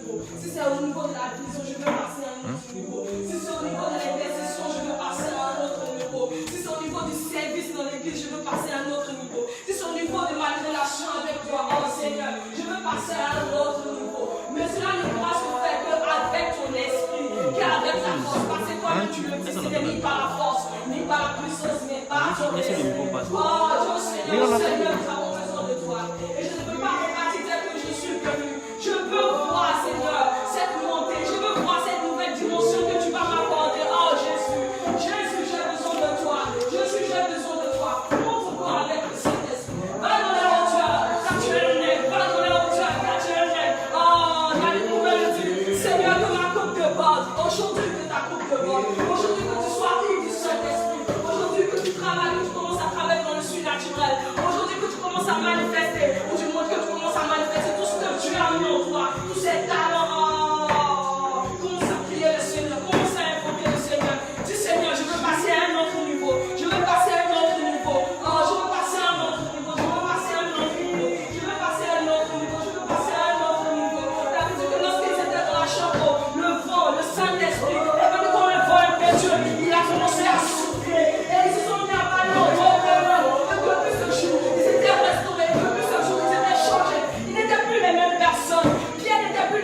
niveau. Si c'est au niveau de la vision, je veux passer à un autre niveau. Si c'est au niveau de l'intercession, je veux passer à un autre niveau. Si c'est au niveau du service dans l'église, je veux passer à un autre niveau. Si c'est au niveau de ma relation avec toi, oh Seigneur, je veux passer à un autre niveau. Mais cela ne pourra se faire qu'avec ton esprit, qu'avec ta force. Parce que toi-même tu le dis, c'est ni par la force, ni par la puissance, mais par ton esprit. Oh Dieu Seigneur, Seigneur, nous avons besoin de toi. Et je ne peux pas repartir tel que je suis venu. Je veux voir, Seigneur, cette montée. Je veux voir cette nouvelle dimension que tu vas m'accorder. Oh Jésus, Jésus, j'ai besoin de toi. Jésus, j'ai besoin de toi. Montre-moi avec le Saint-Esprit. Va dans la hauteur, car tu es le nez. Va dans la hauteur, car tu es le nez. Oh, dans les nouvelles dit, Seigneur, que ma coupe de bord. Aujourd'hui, que ta coupe de bord. Aujourd'hui, que tu sois libre du Saint-Esprit. Aujourd'hui, que tu travailles, que tu commences à travailler dans le surnaturel. Aujourd'hui, que tu commences à manifester. Ou du moins que tu commences à manifester tout ce que tu as mis en toi. Tous ces talents. Oh, commence à prier le Seigneur. Commence à invoquer le Seigneur. Dis Seigneur, je veux passer à un autre niveau. Je veux passer à un autre niveau. Oh, je veux passer à un autre niveau. Je veux passer à un autre niveau. Je veux passer à un autre niveau. Je veux passer à un autre niveau. La Bible dit que lorsqu'ils étaient dans la chambre, le vent, le Saint-Esprit, est venu comme un vent impétueux. Il a commencé à souffler. Et ils se sont mis à parler au un peu plus de jours. Ils étaient restaurés. Un peu plus de jours. Ils étaient changés. Ils n'étaient plus les mêmes personnes. Pierre n'était plus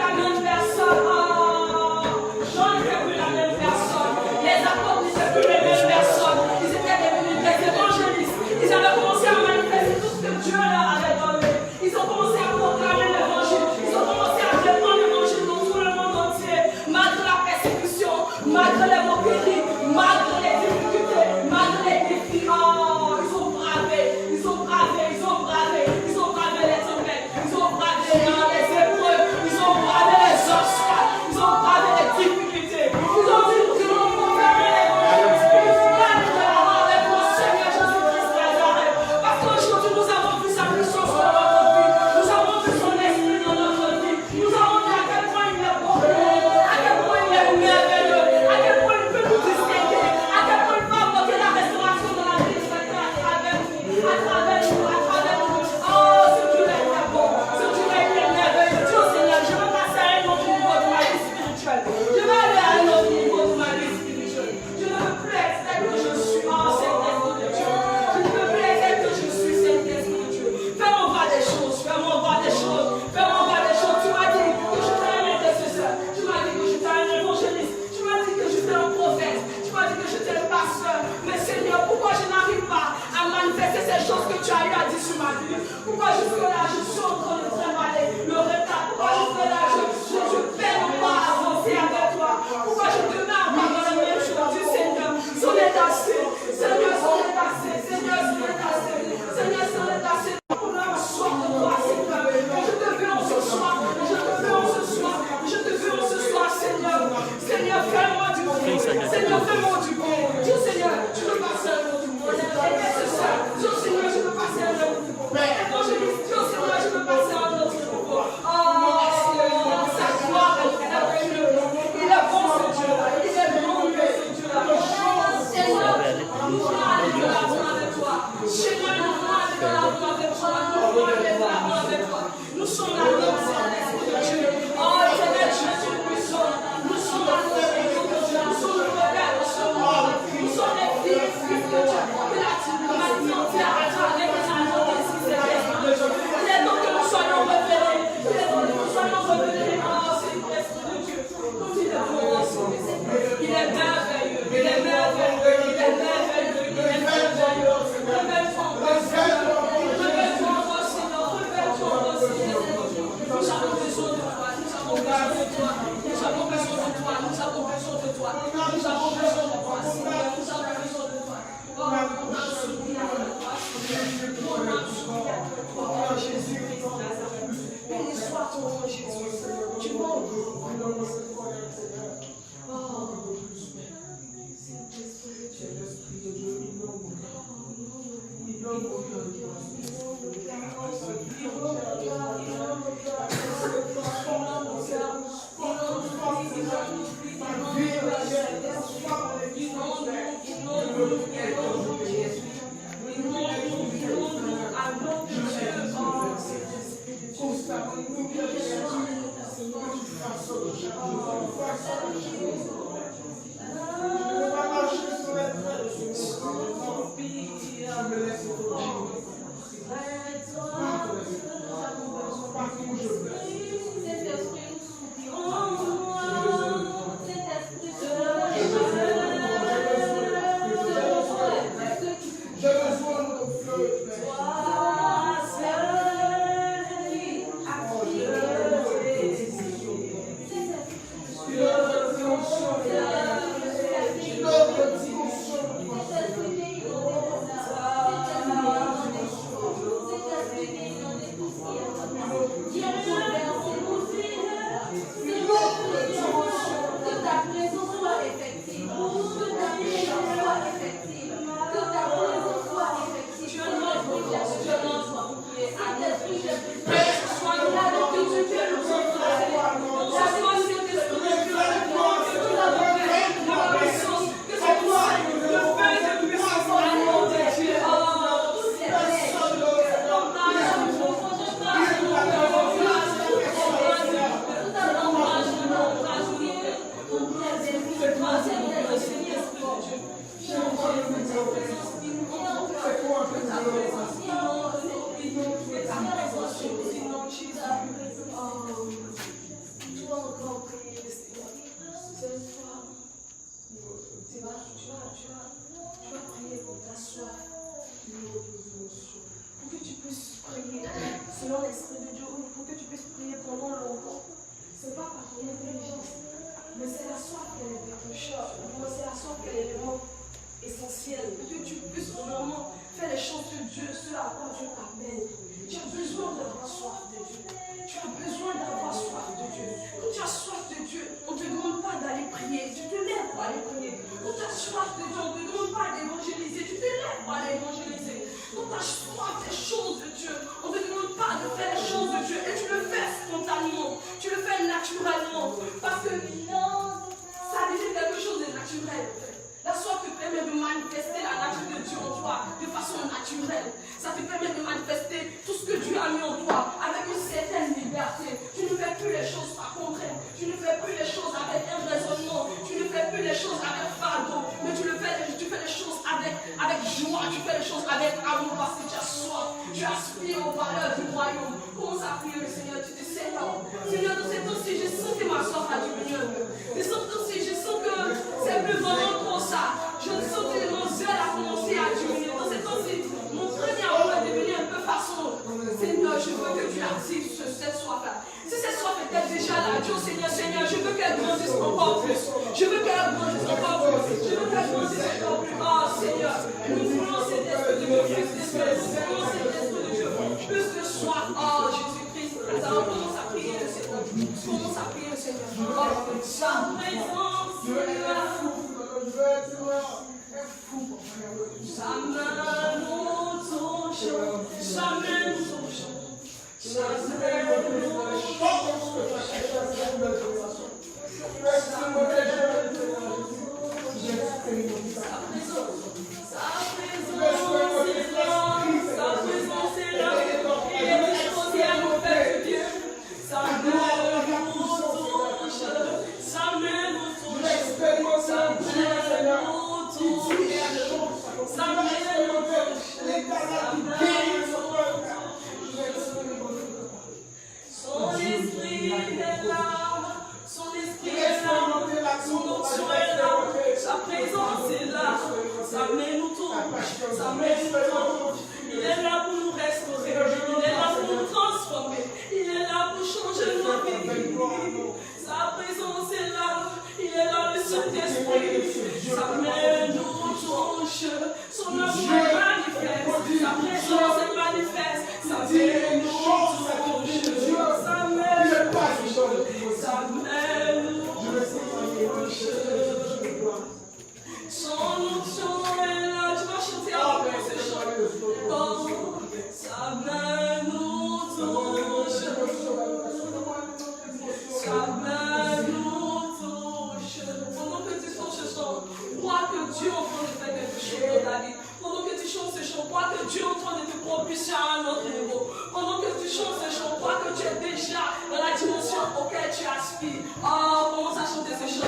Oh, commence à chanter ce chant.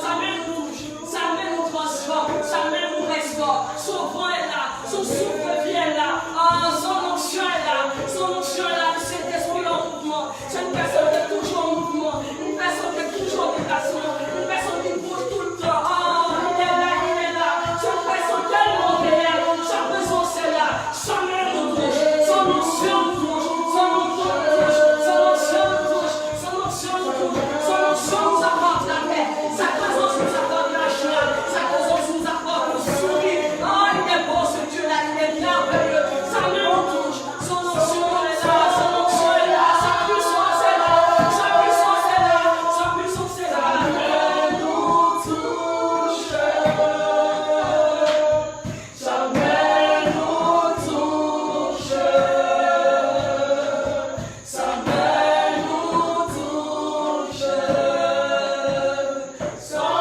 Sa main nous touche, sa main nous transforme, sa main nous restaure. Son vent est là, son souffle vient là. Son onction est là, son onction est là. C'est esprit en mouvement. C'est une personne qui est toujours en mouvement, une personne qui est toujours en déplacement, une personne qui bouge tout le temps. Il est là, il est là. C'est une personne tellement réelle. Sa présence est là, sa main nous touche, son onction nous touche, son onction nous touche, son onction nous touche, son onction nous touche, son onction nous apporte la paix, sa présence nous apporte la joie, sa présence nous apporte le sourire. Il est beau ce Dieu-là, il est merveilleux. Sa main nous touche, son onction est là, son onction est là, sa puissance est là, sa puissance est là, sa puissance est là. Sa main nous touche, sa main nous touche, sa main nous touche, son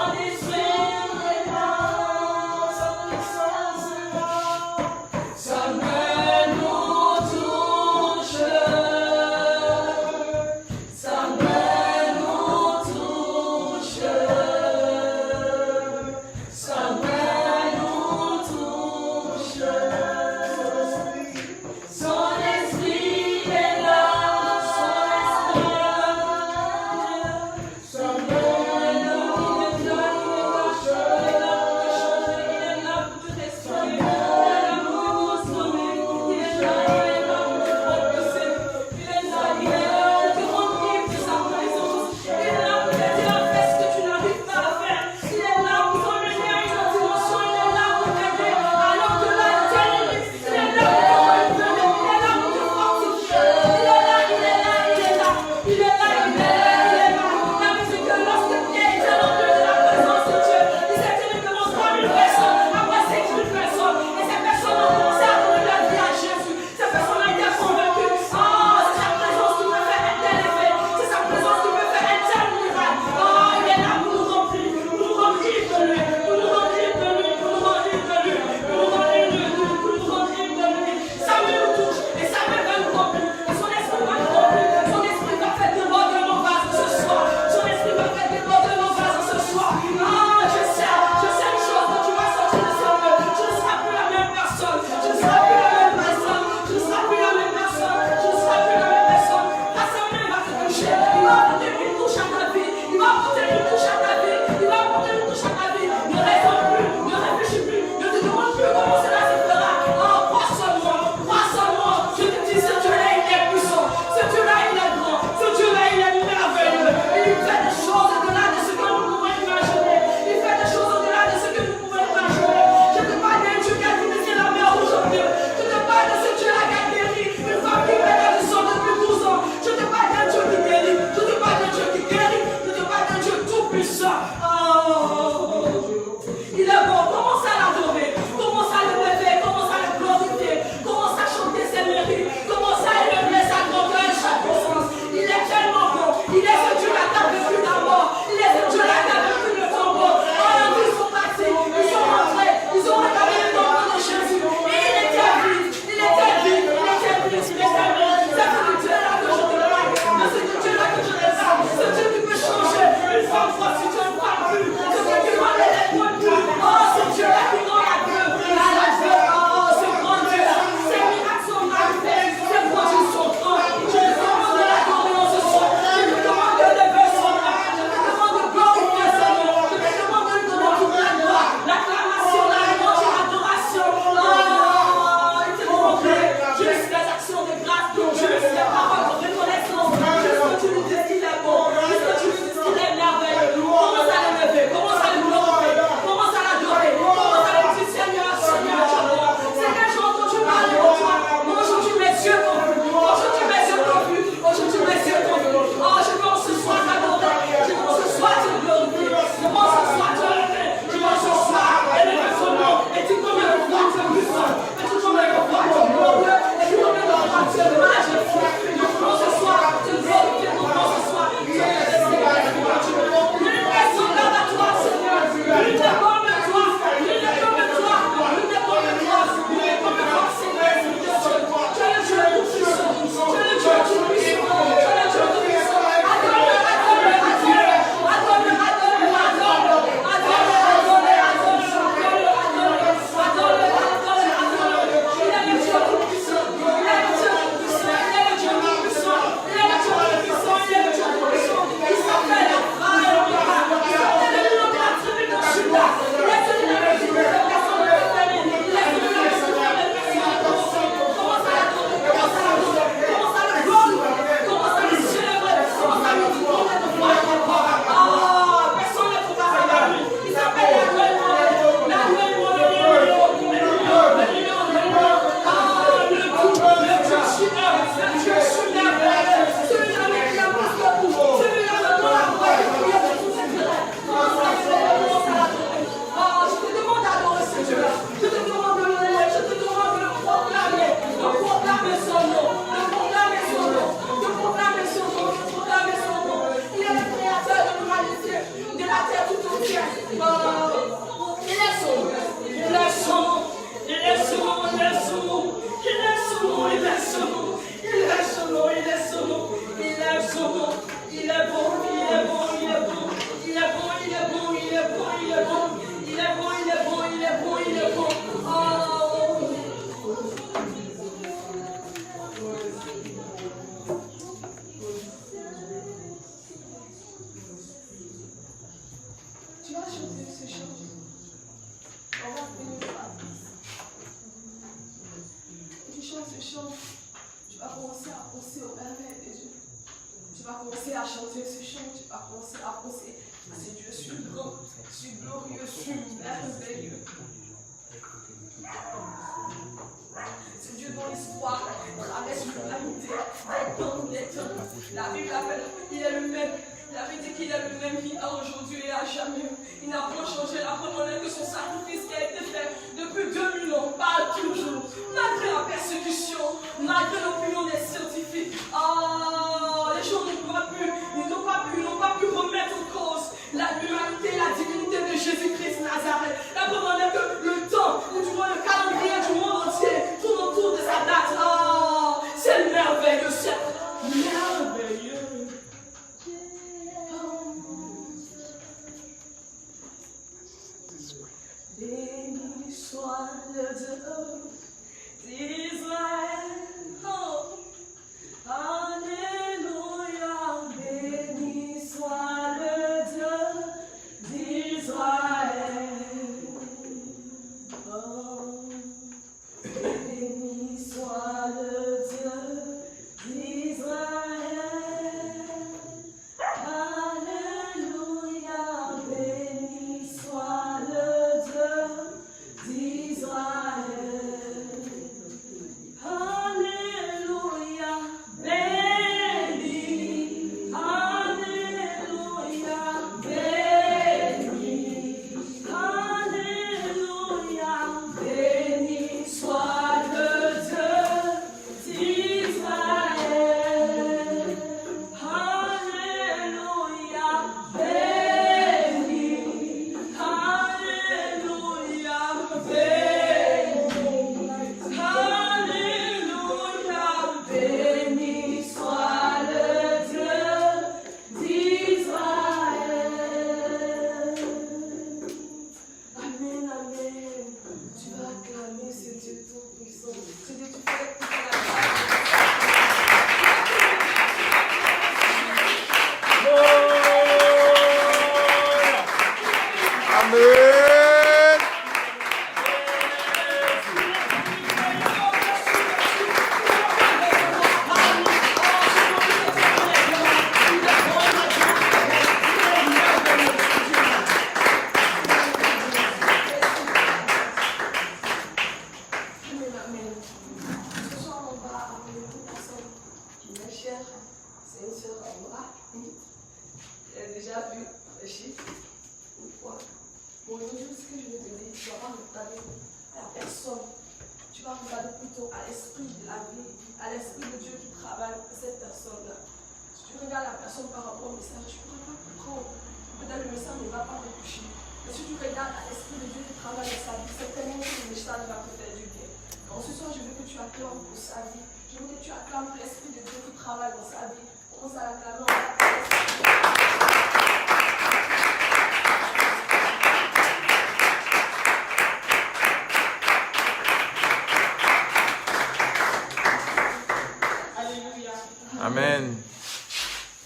Amen.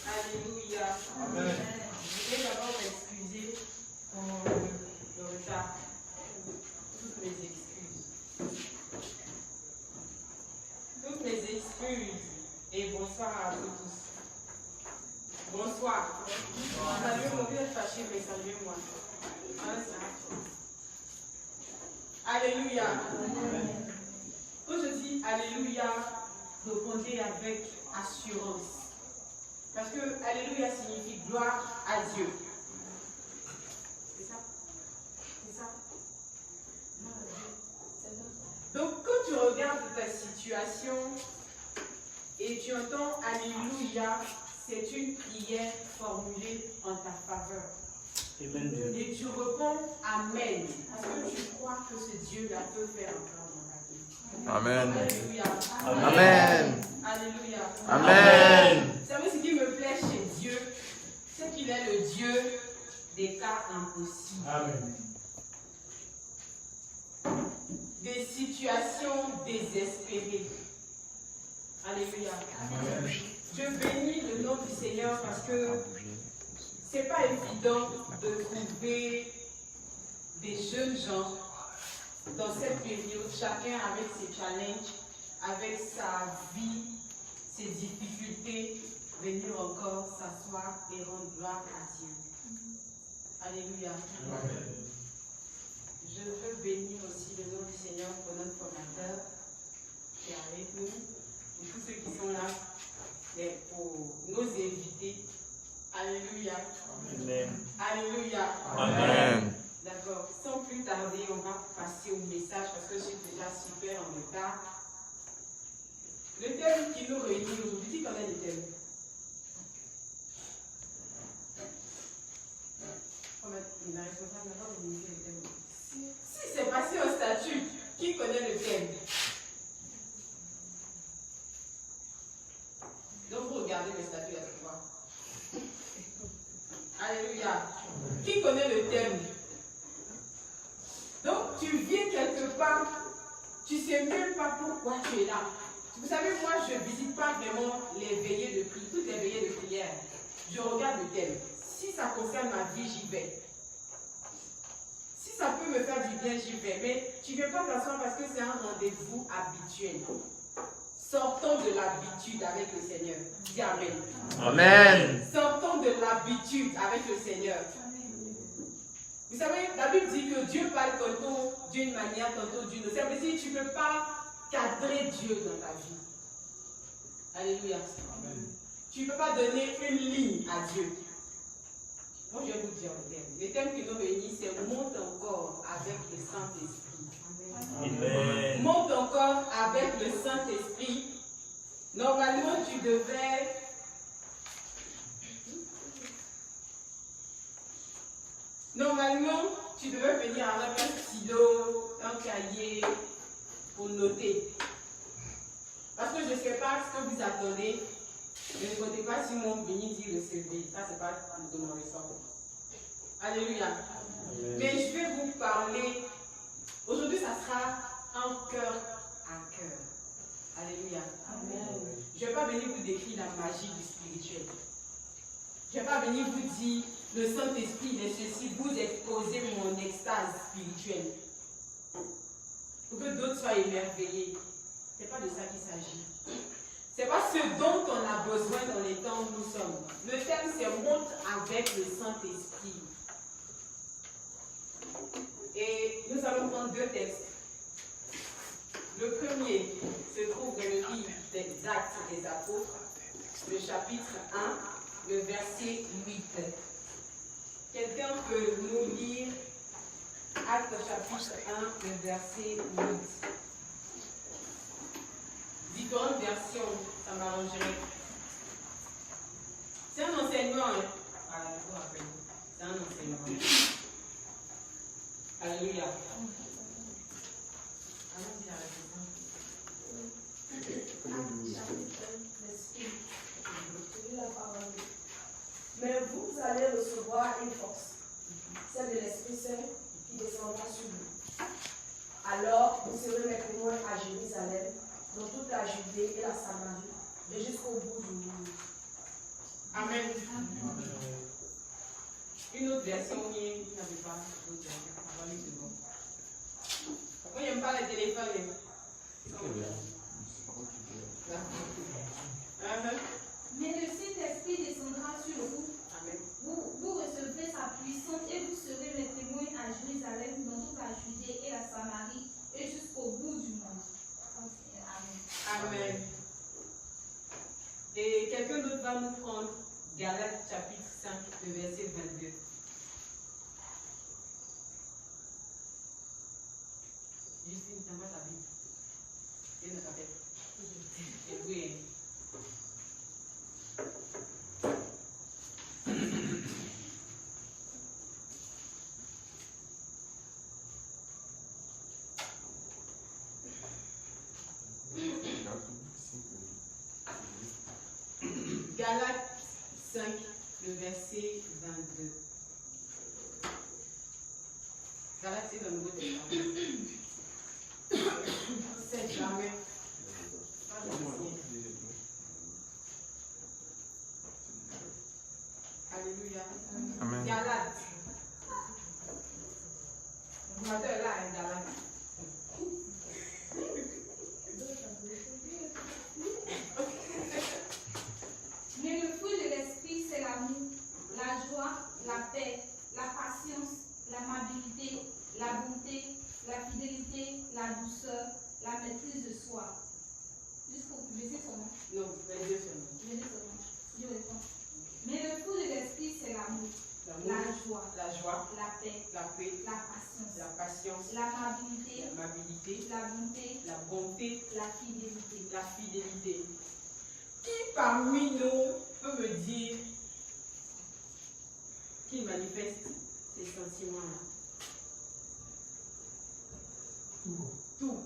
Alléluia. Amen. Je vais d'abord m'excuser pour le retard. Toutes mes excuses. Toutes mes excuses. Et bonsoir à vous tous. Bonsoir. Saluez mon père fâché, mais saluez-moi. Alléluia. Quand je dis Alléluia, répondez avec assurance. Parce que Alléluia signifie gloire à Dieu. C'est ça? C'est ça? Donc quand tu regardes ta situation et tu entends Alléluia, c'est une prière formulée en ta faveur. Et tu réponds Amen. Parce que tu crois que ce Dieu-là peut faire encore dans ta vie. Amen. Alléluia. Amen. Alléluia. Amen. Vous savez ce qui me plaît chez Dieu, c'est qu'il est le Dieu des cas impossibles. Amen. Des situations désespérées. Alléluia. Amen. Je bénis le nom du Seigneur parce que c'est pas évident de trouver des jeunes gens dans cette période, chacun avec ses challenges, avec sa vie, ses difficultés, venir encore s'asseoir et rendre gloire à Dieu. Alléluia. Amen. Je veux bénir aussi le nom du Seigneur pour notre formateur qui est avec nous, et tous ceux qui sont là, et pour nos invités. Alléluia. Amen. Alléluia. Amen. D'accord. Sans plus tarder, on va passer au message parce que je suis déjà super en retard. Le thème qui nous réunit aujourd'hui, qui connaît le thème? La responsable n'a pas organisé le thème. Si c'est passé au statut, qui connaît le thème? Donc vous regardez le statut à ce fois. Alléluia. Qui connaît le thème? Donc tu viens quelque part, tu ne sais même pas pourquoi tu es là. Vous savez, moi je ne visite pas vraiment les veillées de prière, toutes les veillées de prière. Je regarde le thème. Si ça concerne ma vie, j'y vais. Si ça peut me faire du bien, j'y vais. Mais tu ne viens pas t'asseoir parce que c'est un rendez-vous habituel. Sortons de l'habitude avec le Seigneur. Dis Amen. Amen. Sortons de l'habitude avec le Seigneur. Vous savez, la Bible dit que Dieu parle tantôt d'une manière, tantôt d'une autre. Ça veut dire que tu ne peux pas cadrer Dieu dans ta vie. Alléluia. Amen. Tu ne peux pas donner une ligne à Dieu. Moi, je vais vous dire le thème. Le thème qui nous réunit, c'est monte encore avec le Saint-Esprit. Amen. Monte encore avec le Saint-Esprit. Normalement, tu devais... venir avec un stylo, un cahier pour noter. Parce que je ne sais pas ce que vous attendez. Ne comptez pas si mon béni dit recevoir. Ça, c'est pas de mon ressort. Alléluia. Amen. Mais je vais vous parler. Aujourd'hui, ça sera un cœur à cœur. Alléluia. Amen. Je ne vais pas venir vous décrire la magie du spirituel. Je ne vais pas venir vous dire le Saint-Esprit nécessite vous exposer mon extase spirituelle. Pour que d'autres soient émerveillés. Ce n'est pas de ça qu'il s'agit. Ce n'est pas ce dont on a besoin dans les temps où nous sommes. Le thème, c'est monte avec le Saint-Esprit. Et nous allons prendre deux textes. Le premier se trouve dans le livre des Actes des Apôtres, le chapitre 1, le verset 8. Quelqu'un peut nous lire Actes chapitre 1, le verset 8. Différentes versions, ça m'arrangerait. C'est un enseignement. C'est un enseignement. Alléluia. Mais vous allez recevoir une force, celle de l'Esprit Saint qui descendra sur vous. Alors, vous serez mes témoins à Jérusalem, dans toute la Judée et la Samarie, et jusqu'au bout du monde. Amen. Amen. Une autre version, il n'y avait pas d'autre version. Avant, c'est bon. Moi, il n'aime pas les téléphones. Mais le Saint-Esprit descendra sur vous. Amen. Vous recevrez sa puissance et vous serez mes témoins à Jérusalem, dans toute la Judée et la Samarie, et jusqu'au bout du monde. Amen. Amen. Et quelqu'un d'autre va nous prendre Galates chapitre 5, le verset 22. Justine, t'as pas ta Bible. Viens de ta tête. Et oui. verset 22. Galates, c'est le Nouveau Testament. C'est jamais. Pas l'ancien. Alléluia. Amen. Galates. Le matin est là, hein, Galates. Mais le fruit de l'esprit, c'est l'amour, la joie, la paix, la patience, l'amabilité, la bonté, la fidélité, la douceur, la maîtrise de soi. Jusqu'au verset seulement. Non, mais Dieu seulement. Verset seulement. Je réponds. Mais le fruit de l'esprit, c'est l'amour, L'amour, la joie, la joie, la paix, la paix, la patience, la patience, l'amabilité, l'amabilité, la bonté, la bonté, la fidélité. la fidélité. Qui parmi nous peut me dire qu'il manifeste ces sentiments-là? Tout.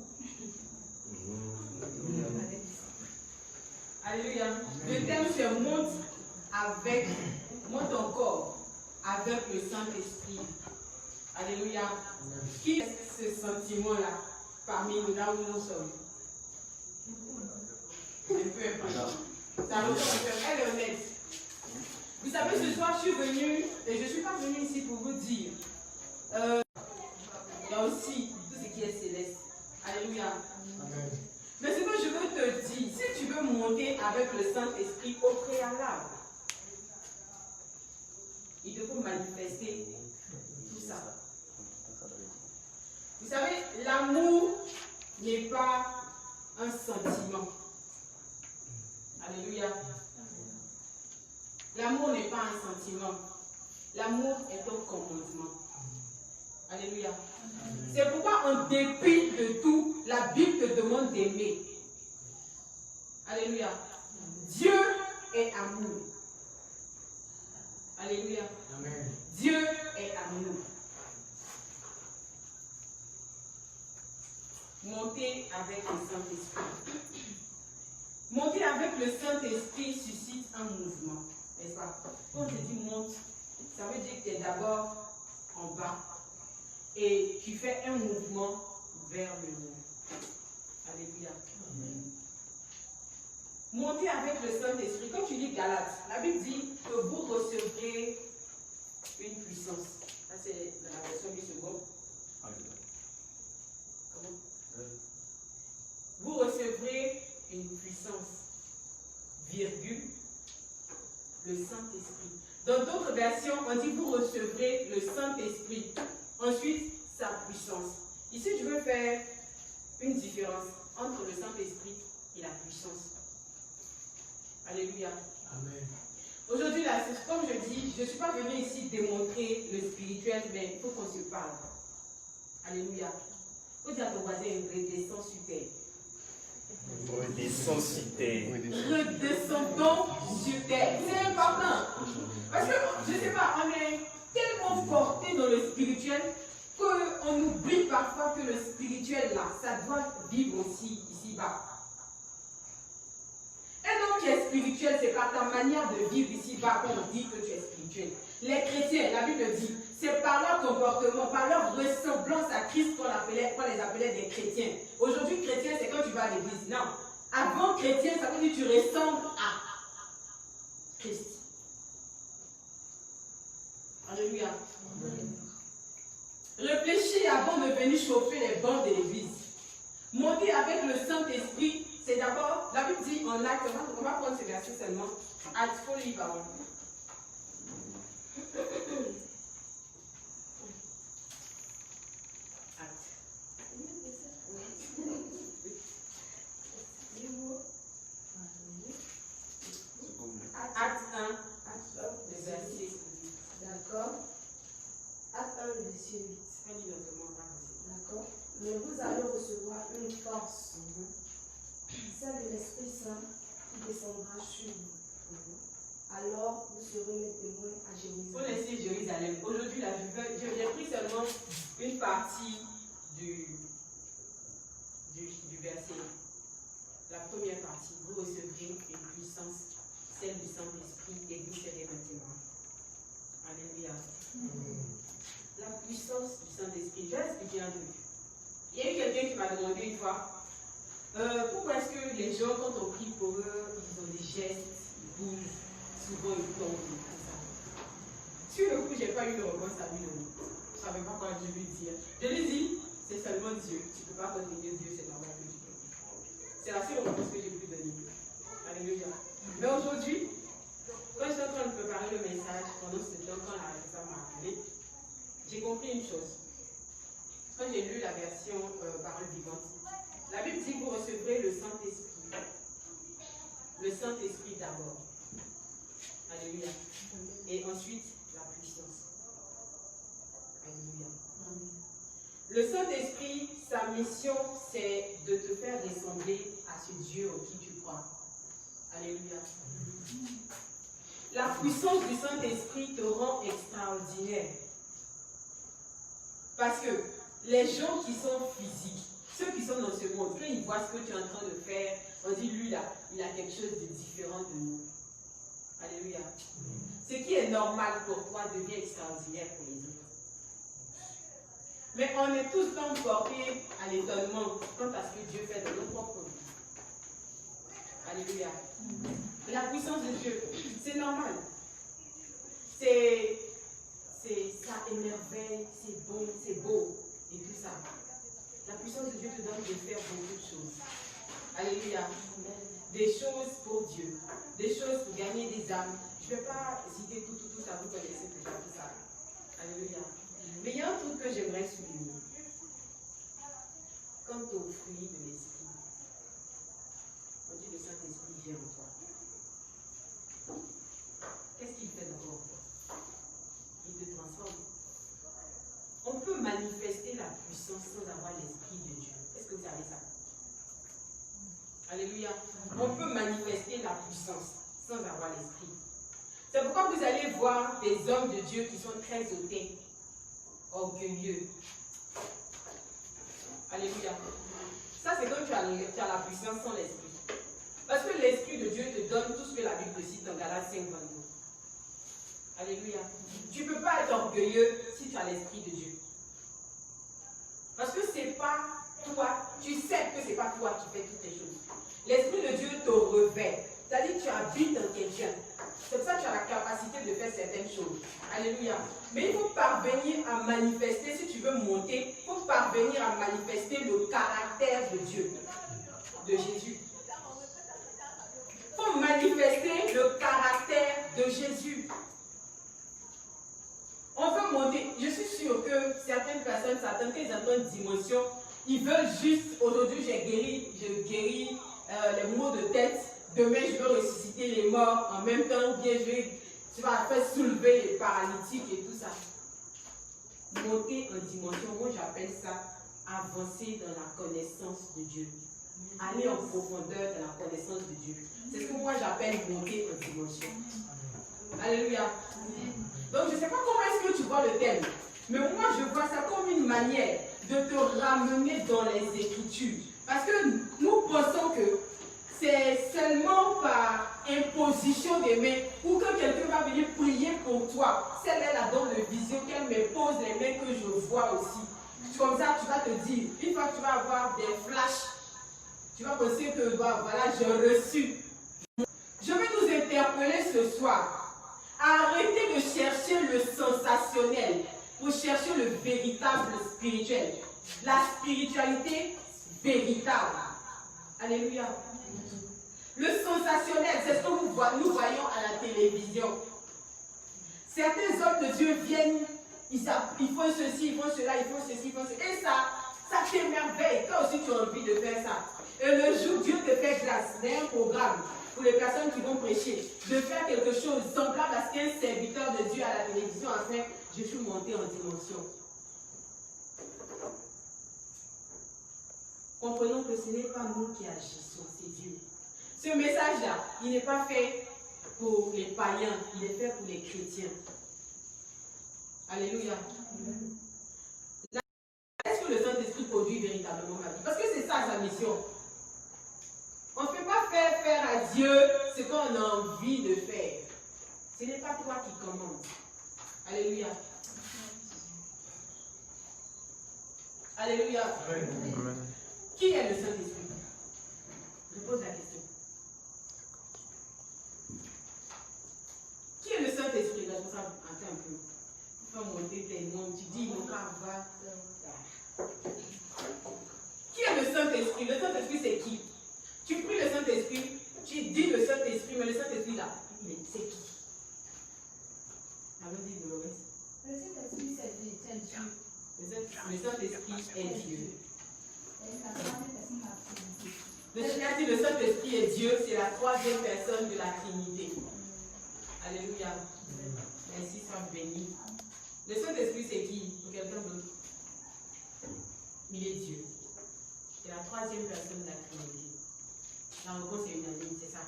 Alléluia. Le thème c'est monte encore avec le Saint-Esprit. Alléluia. Qui est ce sentiment-là parmi nous, là où nous sommes? Un peu important. Ça ressemble, elle est honnête. Vous savez, ce soir, je suis venue, et je ne suis pas venue ici pour vous dire. Il y a aussi tout ce qui est céleste. Alléluia. Mais ce que je veux te dire, si tu veux monter avec le Saint-Esprit au préalable, il te faut manifester tout ça. Vous savez, l'amour n'est pas un sentiment. Alléluia. L'amour n'est pas un sentiment. L'amour est un commandement. Alléluia. C'est pourquoi, en dépit de tout, la Bible te demande d'aimer. Alléluia. Dieu est amour. Alléluia. Amen. Dieu est amour. Monter avec le Saint-Esprit. Monter avec le Saint-Esprit suscite un mouvement, n'est-ce pas? Quand je dis monte, ça veut dire que tu es d'abord en bas et tu fais un mouvement vers le haut. Alléluia. Monter avec le Saint-Esprit. Quand tu lis Galates, la Bible dit que vous recevrez une puissance. Ça, c'est dans la version du second. Comment? Vous recevrez une puissance, virgule, le Saint-Esprit. Dans d'autres versions, on dit vous recevrez le Saint-Esprit. Ensuite, sa puissance. Ici, je veux faire une différence entre le Saint-Esprit et la puissance. Alléluia. Amen. Aujourd'hui, là, comme je dis, je ne suis pas venue ici démontrer le spirituel, mais il faut qu'on se parle. Alléluia. Il faut dire à ton voisin, redescends sur terre. Redescends sur terre. Redescendons sur terre. C'est important. Parce que, je ne sais pas, on est tellement porté dans le spirituel qu'on oublie parfois que le spirituel, là, ça doit vivre aussi ici-bas. Un homme qui est spirituel, c'est par ta manière de vivre ici-bas qu'on dit que tu es spirituel. Les chrétiens, la Bible dit, c'est par leur comportement, par leur ressemblance à Christ qu'on les appelait des chrétiens. Aujourd'hui, chrétien, c'est quand tu vas à l'église. Non. Avant chrétien, ça veut dire que tu ressembles à Christ. Alléluia. Réfléchis avant de venir chauffer les bancs de l'église. Monter avec le Saint-Esprit, c'est d'abord, la Bible dit en acte, on va prendre ce verset seulement. Acte, il faut lire par contre. Acte 1, le verset. D'accord. Acte 1, le verset 8. D'accord. Mais vous allez recevoir une force, celle de l'Esprit Saint, qui descendra sur vous. Alors, vous serez mes témoins à Il faut Jérusalem. laisser Jérusalem. Aujourd'hui, là, j'ai pris seulement une partie du verset. La première partie, vous recevrez une puissance, celle du Saint-Esprit, et vous serez mes témoins. La puissance du Saint-Esprit. Je vais expliquer un truc. Il y a eu quelqu'un qui m'a demandé une fois pourquoi est-ce que les gens, quand on prie pour eux, ils ont des gestes, ils bougent, souvent ils tombent, tout ça. Sur le coup, je n'ai pas eu de réponse à lui. Je ne savais pas quoi je lui dire. Je lui dis, c'est seulement Dieu. Tu ne peux pas continuer Dieu, c'est normal que tu tombes. C'est la seule réponse que j'ai pu donner. Alléluia. Mais aujourd'hui, quand j'étais en train de préparer le message, pendant ce temps, quand la femme m'a appelé, j'ai compris une chose. Quand j'ai lu la version parole vivante, la Bible dit que vous recevrez le Saint-Esprit. Le Saint-Esprit d'abord. Alléluia. Et ensuite, la puissance. Alléluia. Le Saint-Esprit, sa mission, c'est de te faire ressembler à ce Dieu en qui tu crois. Alléluia. La puissance du Saint-Esprit te rend extraordinaire. Parce que les gens qui sont physiques, ceux qui sont dans ce monde, quand ils voient ce que tu es en train de faire, on dit, lui là, il a quelque chose de différent de nous. Alléluia. Ce qui est normal pour toi devient extraordinaire pour les autres. Mais on est tous donc portés à l'étonnement quant à ce que Dieu fait de nos propres vies. Alléluia. La puissance de Dieu, c'est normal. Ça émerveille, c'est bon, c'est beau, et tout ça. La puissance de Dieu te donne de faire beaucoup de choses. Alléluia. Des choses pour Dieu, des choses pour gagner des âmes. Je ne vais pas citer tout ça, vous connaissez déjà tout ça. Alléluia. Mais il y a un truc que j'aimerais souligner. Quant aux fruits de l'esprit, on dit le Saint-Esprit vient en toi. Qu'est-ce qu'il fait d'abord? Il te transforme. On peut manifester la puissance sans avoir l'Esprit de Dieu. Est-ce que vous savez ça? Alléluia. On peut manifester la puissance sans avoir l'Esprit. C'est pourquoi vous allez voir des hommes de Dieu qui sont très hautains, orgueilleux. Alléluia. Ça, c'est quand tu as la puissance sans l'Esprit. Parce que l'Esprit de Dieu te donne tout ce que la Bible cite dans Galates 5, 22. Alléluia. Tu ne peux pas être orgueilleux si tu as l'Esprit de Dieu. Parce que ce n'est pas toi, tu sais que ce n'est pas toi qui fais toutes les choses. L'Esprit de Dieu te revêt. C'est-à-dire que tu habites en quelqu'un. C'est pour ça que tu as la capacité de faire certaines choses. Alléluia. Mais il faut parvenir à manifester, si tu veux monter, il faut parvenir à manifester le caractère de Dieu, de Jésus. Il faut manifester le caractère de Jésus. On veut monter. Je suis sûre que certaines personnes s'attendent qu'ils entendent une dimension. Ils veulent juste, aujourd'hui je guéris les maux de tête. Demain je veux ressusciter les morts en même temps. Ou bien tu vas faire soulever les paralytiques et tout ça. Monter en dimension, moi j'appelle ça avancer dans la connaissance de Dieu. Aller en profondeur dans la connaissance de Dieu. C'est ce que moi j'appelle monter en dimension. Alléluia. Donc je ne sais pas comment est-ce que tu vois le thème, mais moi je vois ça comme une manière de te ramener dans les Écritures. Parce que nous pensons que c'est seulement par imposition des mains ou que quelqu'un va venir prier pour toi. Celle-là là dans le vision qu'elle me pose les mains que je vois aussi. Comme ça tu vas te dire, une fois que tu vas avoir des flashs, tu vas penser que voilà j'ai reçu. Je vais nous interpeller ce soir. Arrêtez de chercher le sensationnel pour chercher le véritable spirituel. La spiritualité véritable. Alléluia. Le sensationnel, c'est ce que nous voyons à la télévision. Certains hommes de Dieu viennent, ils font ceci, ils font cela, ils font ceci, ils font cela. Et ça t'émerveille. Toi aussi tu as envie de faire ça. Et le jour Dieu te fait grâce, il y a un programme pour les personnes qui vont prêcher, de faire quelque chose semblable à ce qu'un serviteur de Dieu à la télévision a fait. Je suis monté en dimension. Comprenons que ce n'est pas nous qui agissons, c'est Dieu. Ce message-là, il n'est pas fait pour les païens, il est fait pour les chrétiens. Alléluia. Est-ce que le Saint-Esprit produit véritablement ma vie? Parce que c'est ça sa mission. On ne peut pas faire à Dieu ce qu'on a envie de faire. Ce n'est pas toi qui commandes. Alléluia. Alléluia. Amen. Qui est le Saint-Esprit? Je pose la question. Qui est le Saint-Esprit? Là, je ça attends un peu. Tu vas monter tes noms, tu dis, mon frère, va. Qui est le Saint-Esprit? Le Saint-Esprit, c'est qui? Tu pries le Saint-Esprit, tu dis le Saint-Esprit, mais le Saint-Esprit, là, mais c'est qui? Ça veut dire Dolores. Le Saint-Esprit, c'est Dieu. Le Saint-Esprit est Dieu. Et la troisième personne, la Trinité. Le Seigneur dit le Saint-Esprit est Dieu, c'est la troisième personne de la Trinité. Alléluia. Merci, sois béni. Le Saint-Esprit, c'est qui? Pour quelqu'un d'autre? Il est Dieu. C'est la troisième personne de la Trinité. La réponse est unanime, c'est ça,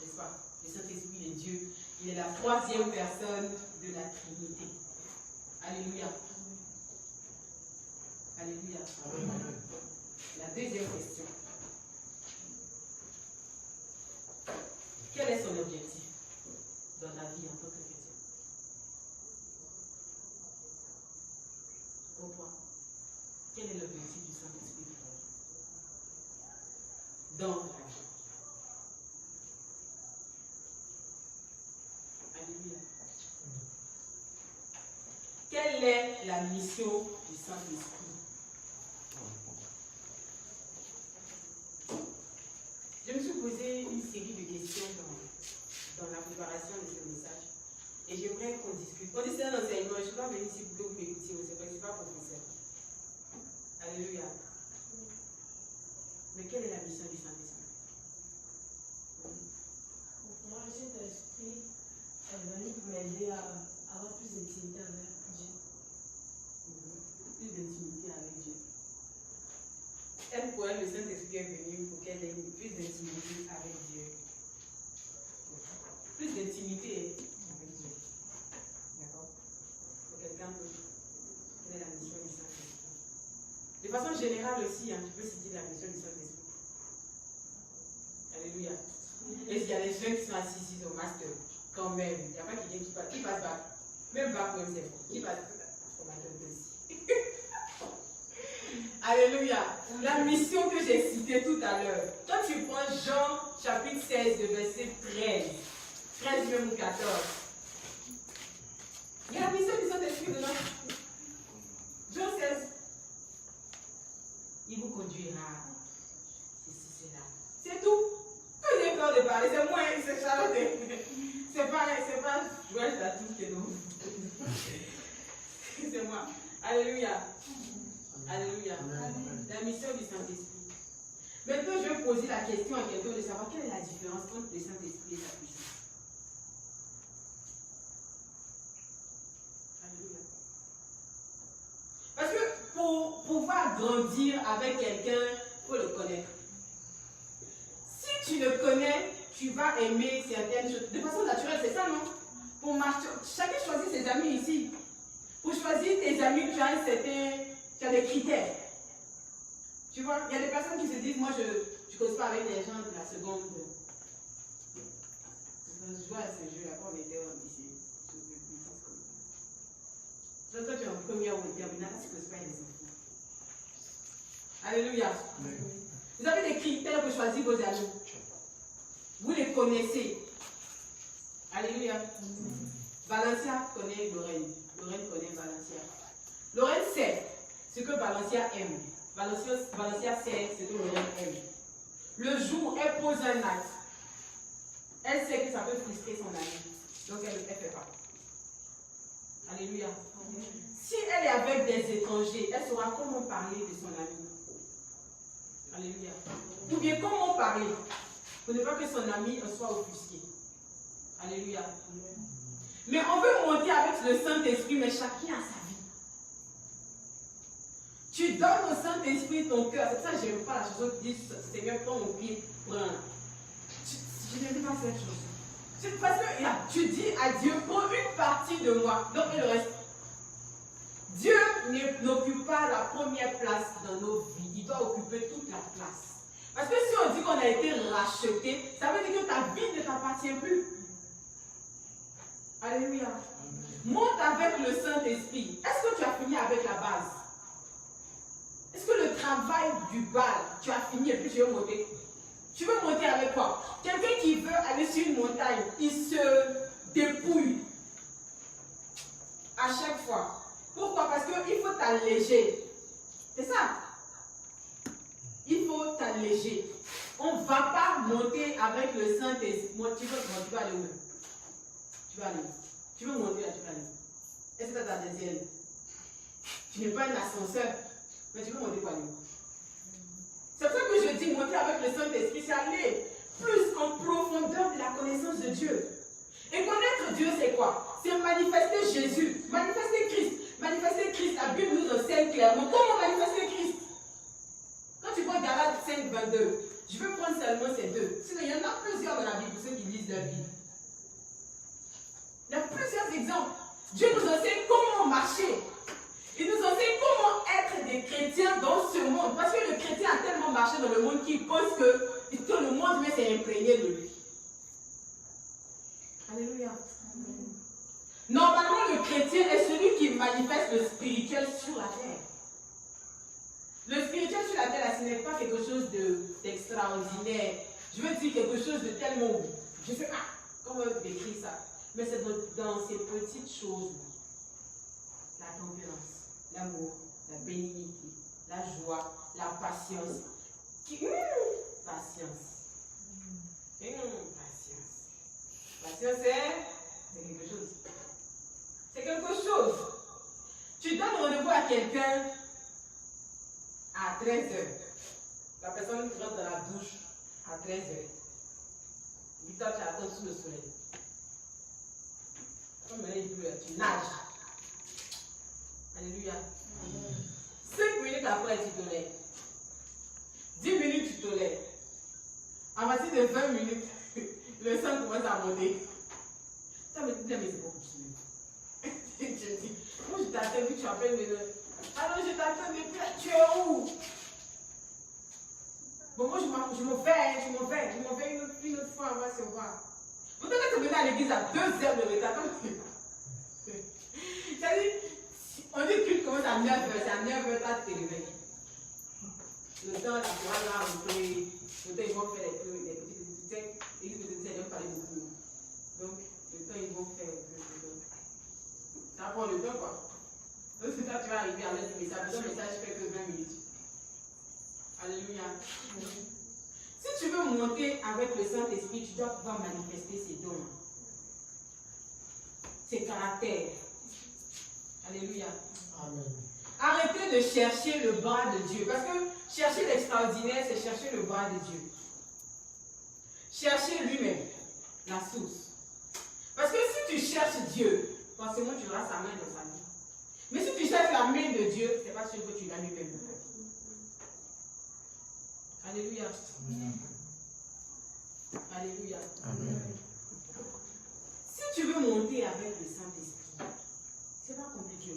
n'est-ce pas? Le Saint-Esprit est Dieu. Il est la troisième personne de la Trinité. Alléluia. Alléluia. La deuxième question. Quel est son objectif dans la vie en tant que chrétien? Pourquoi? Quel est l'objectif du Saint-Esprit dans la vie? Alléluia. Quelle est la mission du Saint-Esprit? Je me suis posé une série de questions dans la préparation de ce message. Et j'aimerais qu'on discute. On dit c'est un enseignement, je ne suis pas venue ici pour que vous m'écoutiez, je ne suis pas professeur. Alléluia. Mais quelle est la mission du Saint-Esprit? Moi, le Saint-Esprit est venu pour m'aider à avoir plus d'intimité avec Dieu. Plus d'intimité avec Dieu. Elle, pour elle, le Saint-Esprit est venu pour qu'elle ait plus d'intimité avec Dieu. Plus d'intimité avec Dieu. D'accord? Pour quelqu'un d'autre, quelle est la mission du Saint-Esprit? De façon générale aussi, hein, tu peux citer la mission du Saint-Esprit. Alléluia. Et s'il y a des jeunes qui sont assis ici au master, quand même, il n'y a pas quelqu'un qui passe bac. Même bac, même c'est bon. Qui passe au master aussi. Alléluia. La mission que j'ai citée tout à l'heure. Quand tu prends Jean chapitre 16, le verset 13 même ou 14. Il y a la mission du Saint-Esprit dedans. Jean 16. Il vous conduira. C'est là. C'est tout. Quand j'ai peur de parler, c'est moi, c'est Charlotte. C'est pas Joël Tatou qui est nous. C'est moi. Alléluia. Alléluia. La mission du Saint-Esprit. Maintenant, je vais poser la question à quelqu'un de savoir quelle est la différence entre le Saint-Esprit et sa puissance. Alléluia. Parce que pour pouvoir grandir avec quelqu'un, il faut le connaître. Si tu le connais, tu vas aimer certaines choses. De façon naturelle, c'est ça, non? Pour marcher, chacun choisit ses amis ici. Pour choisir tes amis, tu as des critères. Tu vois, il y a des personnes qui se disent, moi je ne cause pas avec les gens de la seconde. Je joue à ce jeu, après on était au lycée. Donc quand tu es en première ou en terminale, tu ne causes pas avec les enfants. Alléluia. Vous avez des critères pour choisir vos amis. Vous les connaissez. Alléluia. Valencia connaît Lorraine. Lorraine connaît Valencia. Lorraine sait ce que Valencia aime. Valencia sait ce que Lorraine aime. Le jour où elle pose un acte, elle sait que ça peut frustrer son ami. Donc elle ne le fait pas. Alléluia. Si elle est avec des étrangers, elle saura comment parler de son ami. Alléluia. Ou bien comment parler pour ne pas que son ami soit offusqué. Alléluia. Mais on veut monter avec le Saint-Esprit, mais chacun a sa vie. Tu donnes au Saint-Esprit ton cœur. C'est ça que je n'aime pas la chose qui dit Seigneur, prends mon pied, prends. Je n'aime pas cette chose. Parce que là, tu dis à Dieu, prends une partie de moi, donc le reste. Dieu n'occupe pas la première place dans nos vies. Il doit occuper toute la place. Parce que si on dit qu'on a été racheté, ça veut dire que ta vie ne t'appartient plus. Alléluia. Monte avec le Saint-Esprit. Est-ce que tu as fini avec la base? Est-ce travail du bal, tu as fini et puis tu veux monter. Tu veux monter avec quoi? Quelqu'un qui veut aller sur une montagne, il se dépouille à chaque fois. Pourquoi? Parce qu'il faut t'alléger. C'est ça. Il faut t'alléger. On ne va pas monter avec le Saint-Esprit. Tu veux aller où? Tu vas aller où? Tu veux monter là, tu vas aller où? Est-ce que tu as ta deuxième? Tu n'es pas un ascenseur, mais tu veux monter quoi aller où? C'est pour ça que je dis monter avec le Saint-Esprit, c'est aller plus en profondeur de la connaissance de Dieu. Et connaître Dieu, c'est quoi? C'est manifester Jésus, manifester Christ. Manifester Christ, la Bible nous enseigne clairement comment manifester Christ. Quand tu vois Galates 5, 22, je vais prendre seulement ces deux. Sinon, il y en a plusieurs dans la Bible pour ceux qui lisent leur Bible. Il y a plusieurs exemples. Dieu nous enseigne comment marcher. Il nous enseigne comment être des chrétiens dans ce monde. Parce que le chrétien a tellement marché dans le monde qu'il pense que tout le monde s'est imprégné de lui. Alléluia. Normalement, le chrétien est celui qui manifeste le spirituel sur la terre. Le spirituel sur la terre, là, ce n'est pas quelque chose d'extraordinaire. Je veux dire quelque chose de tellement... Je ne sais pas comment décrire ça. Mais c'est dans ces petites choses. La tempérance, l'amour, la bénignité, la joie, la patience. Patience. Patience. Patience, c'est quelque chose. C'est quelque chose. Tu donnes rendez-vous à quelqu'un à 13h. La personne rentre dans la douche à 13h. Et toi, tu attends sous le soleil. Comme il pleut, tu nages. Alléluia. 5 minutes après, tu te lèves. 10 minutes, tu te lèves. À partir de 20 minutes, le sang commence à monter. Ça me dit, mais c'est pas possible. Je dis, moi je t'attends, puis tu appelles mes noms. Alors je t'attends depuis, tu es où? Bon, moi je m'en vais une autre fois, on va se voir. Vous devez te venir à l'église à 2 heures de retard. C'est-à-dire, on dit que tu commences à 9h, c'est à 9h, tu te réveilles. Le temps, la voix là, le temps, ils vont faire les petits textes, et ils vont parler beaucoup. Donc, le temps, ils vont faire les petits. Ça prend le temps, quoi. Donc, c'est ça, tu vas arriver à l'aide du message. Le message fait que 20 minutes. Alléluia. Si tu veux monter avec le Saint-Esprit, tu dois pouvoir manifester ses dons, ses caractères. Alléluia. Amen. Arrêtez de chercher le bras de Dieu. Parce que chercher l'extraordinaire, c'est chercher le bras de Dieu. Chercher lui-même, la source. Parce que si tu cherches Dieu, forcément tu auras sa main dans sa vie. Mais si tu cherches la main de Dieu, c'est pas sûr que tu l'as lui-même. Alléluia. Alléluia. Amen. Si tu veux monter avec le Saint-Esprit, c'est pas compliqué.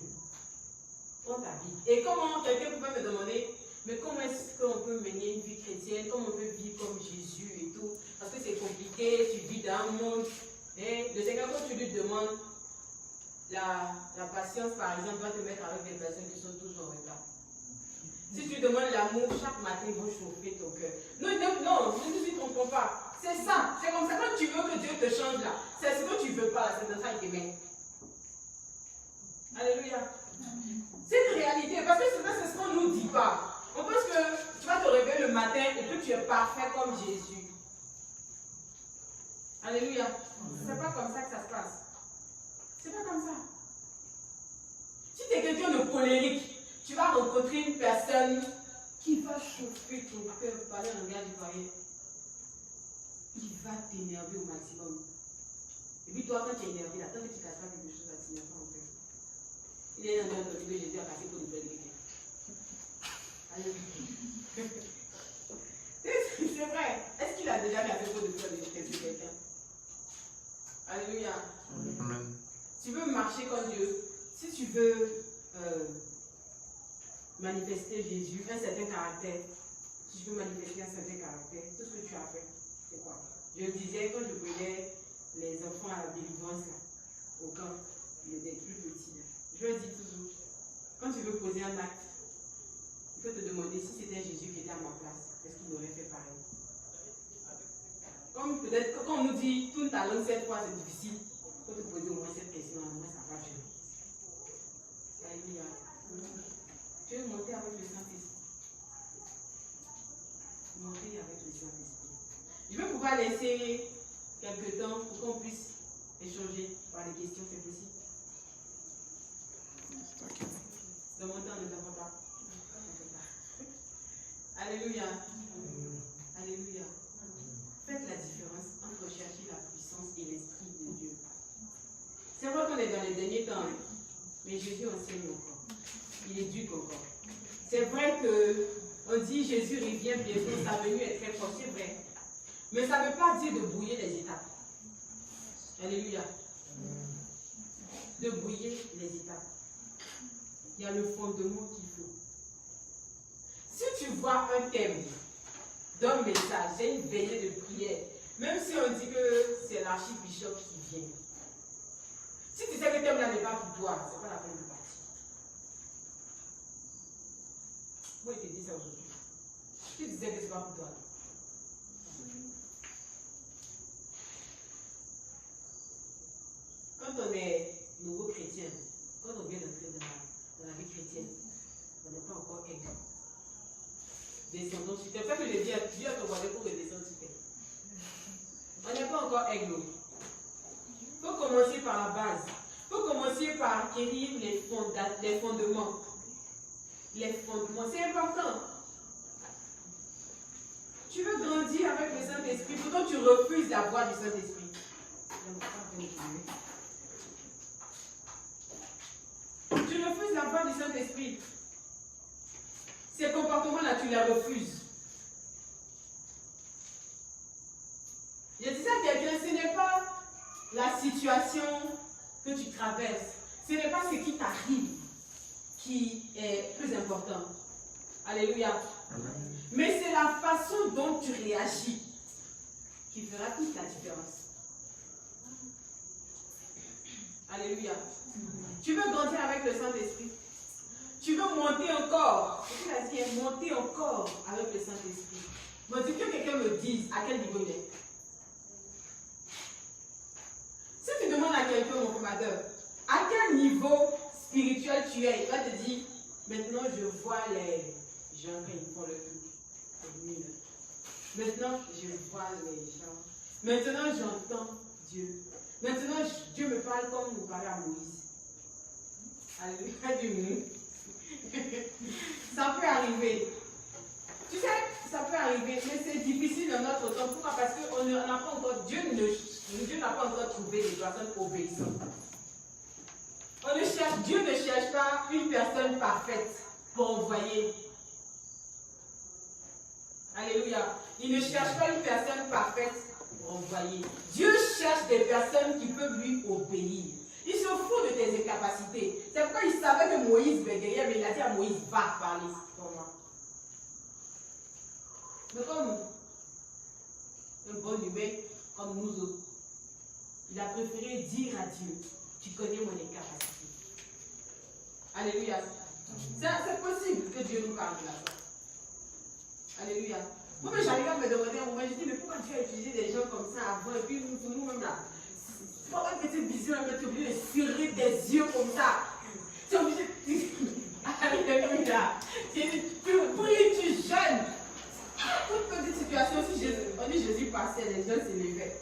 Prends ta vie. Et comment quelqu'un peut me demander, mais comment est-ce qu'on peut mener une vie chrétienne, comment on peut vivre comme Jésus et tout? Parce que c'est compliqué, tu vis dans un monde. Et le Seigneur, quand tu lui demandes la patience, par exemple, va te mettre avec des personnes qui sont toujours en retard. Si tu demandes l'amour, chaque matin, ils vont chauffer ton cœur. Non, ne nous y trompons pas. C'est ça. C'est comme ça. Quand tu veux que Dieu te change là, c'est ce que tu veux pas, c'est dans ça qu'il te met. Alléluia. C'est une réalité. Parce que c'est ce qu'on ne nous dit pas. On pense que tu vas te réveiller le matin et que tu es parfait comme Jésus. Alléluia. C'est pas comme ça que ça se passe. C'est pas comme ça. Si tu es quelqu'un de colérique, tu vas rencontrer une personne qui va chauffer ton cœur par le langage du foyer. Il va t'énerver au maximum. Et puis toi, quand tu es énervé, là, tant que tu ne casses pas quelque chose, tu n'énerves pas en fait. Il est dans notre vie, Jésus a cassé pour nous faire quelqu'un. Alléluia. C'est vrai. Est-ce qu'il a déjà cassé pour nous faire quelqu'un? Alléluia. Amen. Tu veux marcher comme Dieu. Si tu veux manifester Jésus, un certain caractère, si tu veux manifester un certain caractère, tout ce que tu as fait, c'est quoi? Je le disais quand je prenais les enfants à la délivrance, là, au camp, ils étaient plus petits. Là. Je le dis toujours, quand tu veux poser un acte, il Il faut te demander si c'était Jésus qui était à ma place, est-ce qu'il aurait fait pareil? Comme peut-être quand on nous dit tourne ta langue cette fois c'est difficile, il faut te poser au moins cette question, au moins ça va durer. Alléluia. Tu veux monter avec le Saint-Esprit? Monter avec le Saint-Esprit. Je vais pouvoir laisser quelques temps pour qu'on puisse échanger par les questions, c'est possible? Dans mon temps, ne t'en va pas. Alléluia. Alléluia. Faites la différence entre chercher la puissance et l'Esprit de Dieu. C'est vrai qu'on est dans les derniers temps, mais Jésus enseigne encore. Il éduque encore. C'est vrai qu'on dit Jésus revient bientôt, sa venue est très proche, c'est vrai. Mais ça ne veut pas dire de brouiller les étapes. Alléluia. De brouiller les étapes. Il y a le fondement qu'il faut. Si tu vois un thème d'un message, c'est une veillée de prière, même si on dit que c'est l'archibishop qui vient, si tu sais que le thème-là n'est pas pour toi, c'est pas la peine de partir. Moi, je te dis ça aujourd'hui. Si tu sais que c'est pas pour toi, quand on est nouveau chrétien, quand on vient d'entrer dans la vie chrétienne, on n'est pas encore aigle. Descendons sur terre. C'est ça que je dis à Dieu à ton voisin pour redescendre sur terre. On n'est pas encore aigle. Il faut commencer par la base. Il faut commencer par acquérir les fondements. Les fondements, c'est important. Tu veux grandir avec le Saint-Esprit, pourtant tu refuses la voix du Saint-Esprit. Tu refuses la voix du Saint-Esprit. Ces comportements-là, tu les refuses. Je dis ça à quelqu'un, ce n'est pas la situation que tu traverses, ce n'est pas ce qui t'arrive qui est plus important. Alléluia. Amen. Mais c'est la façon dont tu réagis qui fera toute la différence. Alléluia. Tu veux grandir avec le Saint-Esprit? Tu veux monter encore? Il a dit monter encore avec le Saint-Esprit. Mais dis que quelqu'un me dise à quel niveau il est. Si tu demandes à quelqu'un, mon formateur, à quel niveau spirituel tu es, il va te dire, maintenant je vois les gens quand ils font le truc. Maintenant je vois les gens. Maintenant j'entends Dieu. Maintenant Dieu me parle comme nous parlait à Moïse. Alléluia du monde. Ça peut arriver. Tu sais, ça peut arriver, mais c'est difficile dans notre temps. Pourquoi? Parce qu'on n'a pas encore, Dieu n'a pas encore trouvé des personnes obéissantes. Dieu ne cherche pas une personne parfaite pour envoyer. Alléluia. Il ne cherche pas une personne parfaite pour envoyer. Dieu cherche des personnes qui peuvent lui obéir. Il se fout de tes incapacités. C'est pourquoi il savait que Moïse bégayait, mais il a dit à Moïse, va parler pour moi. Mais comme un bon humain, comme nous autres, il a préféré dire à Dieu, tu connais mon incapacité. Alléluia. C'est possible que Dieu nous parle de la sorte. Alléluia. Moi, j'arrive à me demander un moment, je dis, mais pourquoi Dieu a utilisé des gens comme ça avant, et puis nous-mêmes là, c'est pas une petite vision, mais tu es obligé de serrer tes yeux comme ça. Tu es obligé de... Alléluia. Tu pries, tu jeûnes. Toute petite situation, si on dit Jésus passait, les gens se levaient.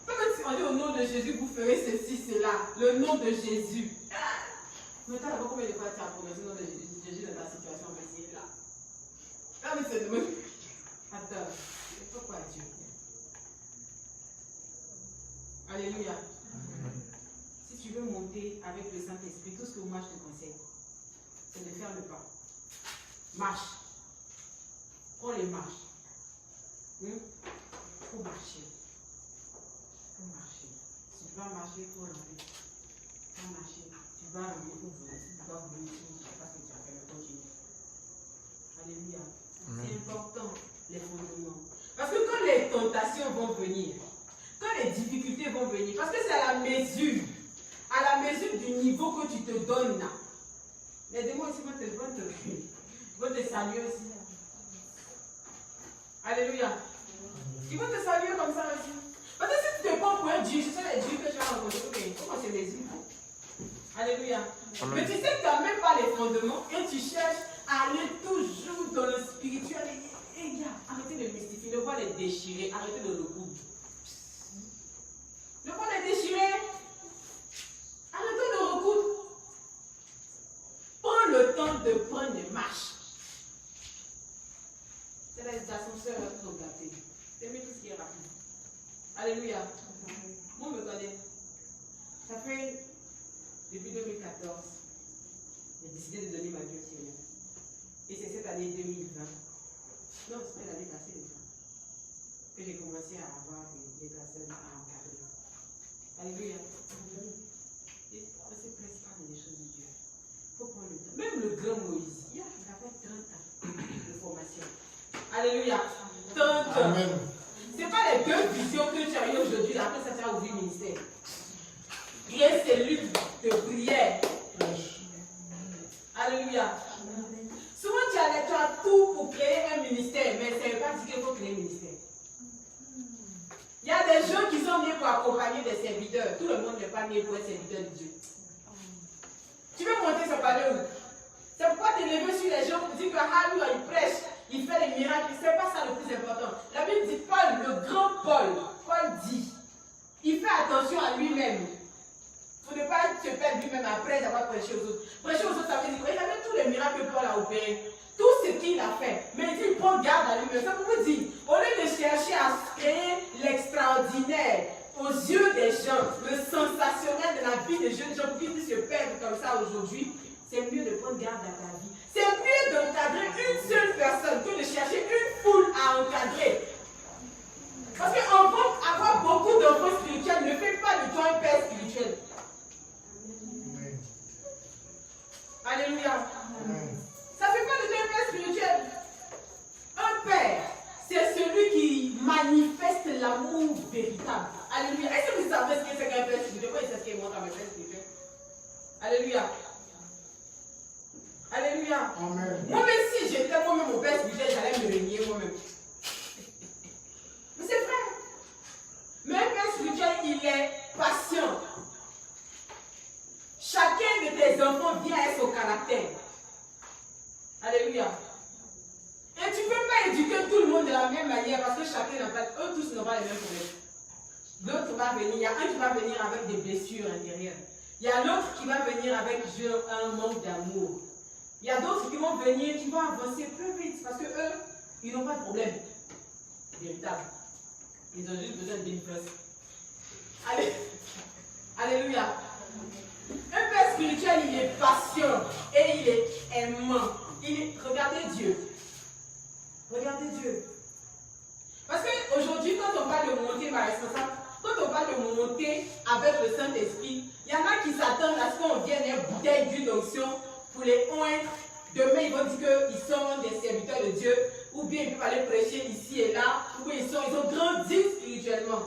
Même si on dit au nom de Jésus, vous ferez ceci, cela, le nom de Jésus. Mais tu as d'abord combien de fois tu as prononcé le nom de Jésus dans ta situation, mais c'est là. Là, mais c'est le même. Attends, pourquoi Dieu? Alléluia. Si tu veux monter avec le Saint-Esprit, tout ce que moi je te conseille, c'est de faire le pas. Marche. Prends les marches. Faut marcher. Faut marcher. Si tu vas marcher, il faut rentrer. Faut marcher. Tu vas rentrer, il faut voler. Si tu vas voler, tu ne sais pas ce que tu as fait, mais continue. Alléluia. C'est important, les fondements. Parce que quand les tentations vont venir, quand les difficultés vont venir, parce que c'est à la mesure du niveau que tu te donnes là. Mais dis-moi aussi, moi, te donne. Ils vont te saluer aussi. Alléluia. Ils vont te saluer comme ça aussi. Parce que si tu te prends pour un Dieu, ce sont les dieux que tu vas rencontrer. Ok, comment c'est les dieux? Alléluia. Amen. Mais tu sais que tu n'as même pas les fondements et tu cherches à aller toujours dans le spirituel. Et gars, arrêtez de mystifier. Le voile est déchiré. Arrêtez de le recoudre. Le voile est déchiré. Arrêtez de recoudre. Prends le temps de prendre des marches. C'est les ascenseurs qui sont gâtés. C'est mieux tout ce qui est rapide. Alléluia. Moi, me connais. Ça fait depuis 2014, j'ai décidé de donner ma vie au Seigneur. Et c'est cette année 2020. Non, c'est l'année passée déjà. Que j'ai commencé à avoir des personnes à encadrer. Alléluia. Et c'est presque pas des choses de Dieu. Il faut prendre le temps. Même le grand Moïse, il a fait 30 ans de formation. Alléluia. 30 ans. Amen. Ce n'est pas les deux visions que tu as eues aujourd'hui, après ça tu as ouvert le ministère. Rien, c'est l'une de prière. Alléluia. Souvent tu as tout pour créer un ministère, mais ça ne veut pas dire qu'il faut créer un ministère. Il y a des gens qui sont nés pour accompagner des serviteurs. Tout le monde n'est pas né pour être serviteur de Dieu. Tu veux monter ce palais où? C'est pourquoi te lever sur les gens pour dire que Alléluia, il prêche, il fait des miracles. Ce n'est pas ça le plus important. La Bible dit Paul, le grand Paul dit, il fait attention à lui-même. Il ne faut pas se perdre lui-même après avoir prêché aux autres. Prêcher aux autres, ça veut dire que regardez tous les miracles que Paul a opérés, tout ce qu'il a fait. Mais il dit, il prend garde à lui-même. Ça vous dire, au lieu de chercher à créer l'extraordinaire aux yeux des gens, le sensationnel de la vie des jeunes gens qui puissent se perdre comme ça aujourd'hui, c'est mieux de prendre garde à ta vie. C'est mieux d'encadrer une seule personne que de chercher une foule à encadrer. Parce qu'avoir beaucoup d'enfants spirituels ne fait pas de toi un père spirituel. Alléluia. Ça ne fait pas de toi un père spirituel. Un père, c'est celui qui manifeste l'amour véritable. Alléluia. Est-ce que vous savez ce que c'est qu'un père spirituel? Moi, c'est ce qui est mon père spirituel. Alléluia. Alléluia. Amen. Moi-même, si j'étais moi-même mon père spirituel, j'allais me régner moi-même. Mais c'est vrai. Mais un père spirituel, il est patient. Chacun de tes enfants vient avec son caractère. Alléluia. Et tu ne peux pas éduquer tout le monde de la même manière parce que chacun n'a pas, eux tous n'ont pas les mêmes problèmes. L'autre va venir, il y a un qui va venir avec des blessures intérieures. Il y a l'autre qui va venir avec un manque d'amour. Il y a d'autres qui vont venir, qui vont avancer plus vite parce que eux, ils n'ont pas de problème véritable. Ils ont juste besoin d'une place. Allez. Alléluia. Un père spirituel, il est patient et il est aimant. Regardez Dieu. Regardez Dieu. Parce qu'aujourd'hui, quand on parle de monter ma responsable, quand on parle de monter avec le Saint-Esprit, il y en a qui s'attendent à ce qu'on vienne une bouteille d'huile d'onction pour les oindre. Demain, ils vont dire qu'ils sont des serviteurs de Dieu, ou bien ils peuvent aller prêcher ici et là, ou bien ils ont grandi spirituellement.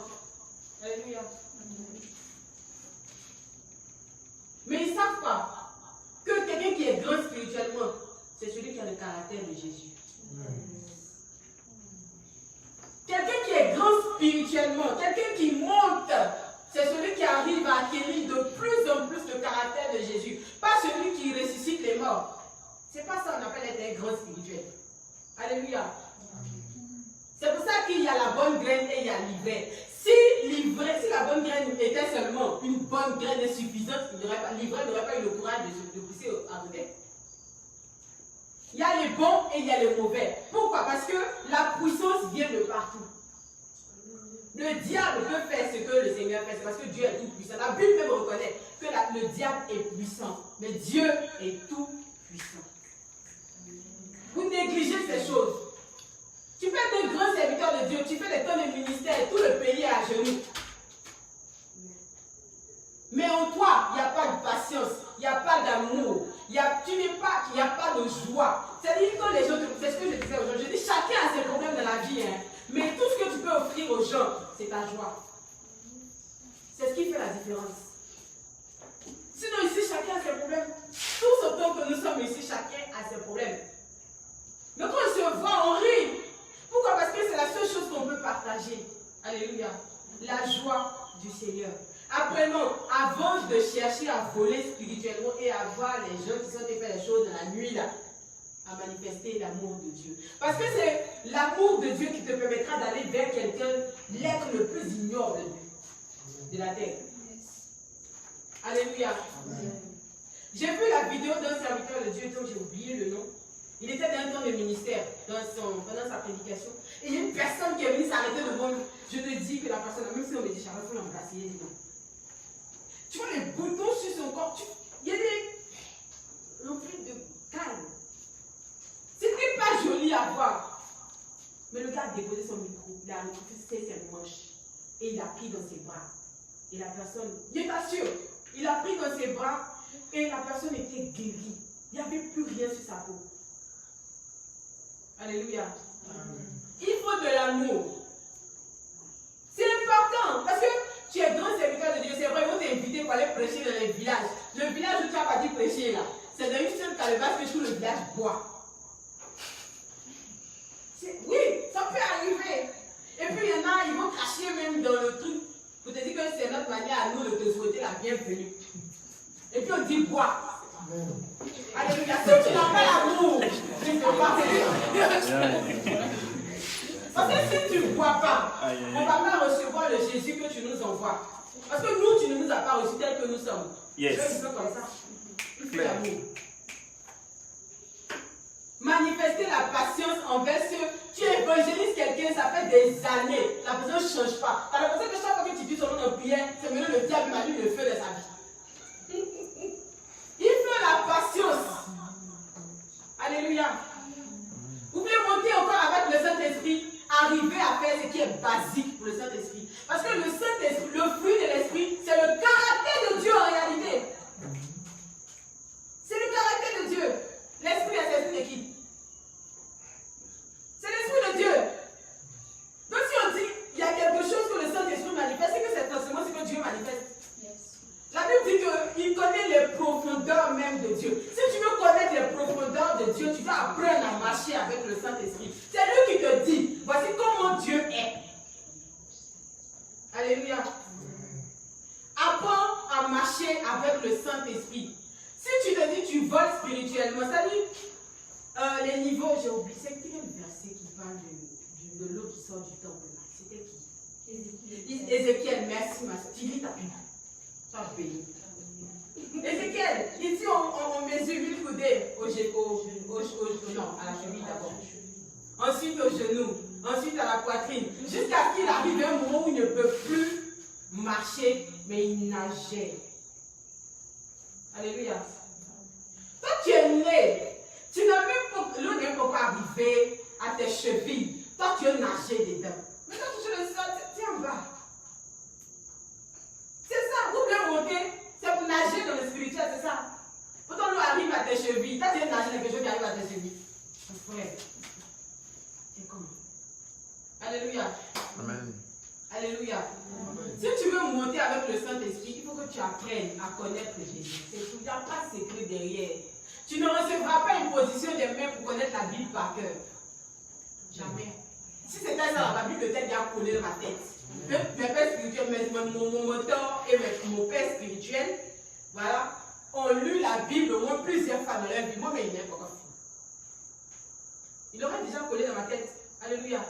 Alléluia. Mais ils ne savent pas que quelqu'un qui est grand spirituellement, c'est celui qui a le caractère de Jésus. Quelqu'un qui est grand spirituellement, quelqu'un qui monte, c'est celui qui arrive à acquérir de plus en plus le caractère de Jésus. Pas celui qui ressuscite les morts. C'est pas ça qu'on appelle être un grand spirituel. Alléluia. C'est pour ça qu'il y a la bonne graine et il y a l'ivraie. Si la bonne graine était seulement une bonne graine insuffisante, l'ivraie n'aurait pas eu le courage de pousser à côté. Il y a les bons et il y a les mauvais. Pourquoi? Parce que la puissance vient de partout. Le diable peut faire ce que le Seigneur fait, c'est parce que Dieu est tout puissant. La Bible même reconnaît que le diable est puissant, mais Dieu est tout puissant. Vous négligez ces choses. Tu fais des grands serviteurs de Dieu, tu fais des tonnes de ministères, tout le pays est à genoux. Mais en toi, il n'y a pas de patience, il n'y a pas d'amour, il n'y a pas de joie. C'est-à-dire que les gens, c'est ce que je disais aujourd'hui, je dis chacun a ses problèmes dans la vie, hein, mais tout ce que tu peux offrir aux gens, c'est ta joie. C'est ce qui fait la différence. Sinon ici, chacun a ses problèmes. Tous autant que nous sommes ici, chacun a ses problèmes. de chercher à voler spirituellement et à voir les gens qui sont fait les choses dans la nuit là, à manifester l'amour de Dieu. Parce que c'est l'amour de Dieu qui te permettra d'aller vers quelqu'un, l'être le plus ignoble de la terre. Alléluia. J'ai vu la vidéo d'un serviteur de Dieu dont j'ai oublié le nom. Il était dans un temps de ministère pendant sa prédication. Et il y a une personne qui est venue s'arrêter devant lui. Je te dis que la personne, même si on me dit Charles, il faut l'embrasser. Il dit non. Tu vois les boutons sur son corps. Il y a des remplis de calme. C'était pas joli à voir. Mais le gars a déposé son micro. Il a retrouvé ses manches. Et il a pris dans ses bras. Et la personne, je t'assure, il a pris dans ses bras. Et la personne était guérie. Il n'y avait plus rien sur sa peau. Alléluia. Il faut de l'amour. C'est important. Parce que tu es grand serviteur de Dieu. C'est vrai, ils vont t'inviter pour aller prêcher dans les villages. Le village où tu as pas dit prêcher là, c'est dans une seule calebasse que tout le village boit. Oui, ça peut arriver. Et puis il y en a, ils vont cracher même dans le truc pour te dire que c'est notre manière à nous de te souhaiter la bienvenue. Et puis on dit bois. Alléluia. Si tu n'as pas l'amour, tu ne peux pas faire. Parce que si tu ne bois pas, on ne va pas recevoir le Jésus que tu nous envoies. Parce que nous, tu ne nous as pas reçus tel que nous sommes. Yes. Tu fais comme ça. Il faut l'amour. Manifester la patience envers ceux. Tu évangélises quelqu'un, ça fait des années. La personne ne change pas. Tu as l'impression que chaque fois que tu dis son nom en prière, c'est maintenant le diable m'a mis le feu de sa vie. Il faut la patience. Alléluia. Vous pouvez monter encore avec le Saint-Esprit, arriver à faire ce qui est basique pour le Saint-Esprit. Parce que le Saint-Esprit, le fruit de l'Esprit, c'est le caractère de Dieu en réalité. C'est le caractère de Dieu. L'Esprit est l'Esprit de qui? C'est l'Esprit de Dieu. Donc si on dit il y a quelque chose que le Saint-Esprit manifeste, c'est que c'est forcément ce que Dieu manifeste. La Bible dit qu'il connaît les profondeurs même de Dieu. Si tu veux connaître les profondeurs de Dieu, tu dois apprendre à marcher avec le Saint-Esprit. C'est lui qui te dit, voici comment Dieu est. Alléluia. Apprends à marcher avec le Saint-Esprit. Si tu te dis tu voles spirituellement, c'est-à-dire les niveaux, j'ai oublié, c'est quel verset qui parle de l'eau qui sort du temple là? C'était qui? Ézéchiel, merci ma soeur. Tu lis ta Bible. Sois béni. Ézéchiel, ici on mesure 8 coudées non, à la cheville d'abord. Ensuite au genou, ensuite à la poitrine, jusqu'à ce qu'il arrive à un moment où il ne peut plus marcher, mais il nageait. Alléluia. Toi tu es né, tu n'as même pas, l'eau n'est pas arrivé à tes chevilles. Toi tu es nagé dedans. Mais quand tu le sens, tu es en bas. C'est ça, vous voulez monter, c'est pour nager dans le spirituel, c'est ça. Pourtant l'eau arrive à tes chevilles. Toi tu es nager dans quelque chose qui arrive à tes chevilles. Mon frère, c'est comment? Alléluia. Amen. Alléluia. Amen. Si tu veux monter avec le Saint-Esprit, il faut que tu apprennes à connaître Jésus. Il n'y a pas de secret derrière. Tu ne recevras pas une position des mains pour connaître la Bible par cœur. Jamais. Si c'était ça, la Bible était bien collée dans ma tête. Mes pères spirituels, mon mentor et mon père spirituel, voilà, ont lu la Bible au moins plusieurs fois dans leur vie. Moi, mais il n'est pas encore fou. Il aurait déjà collé dans ma tête. Alléluia.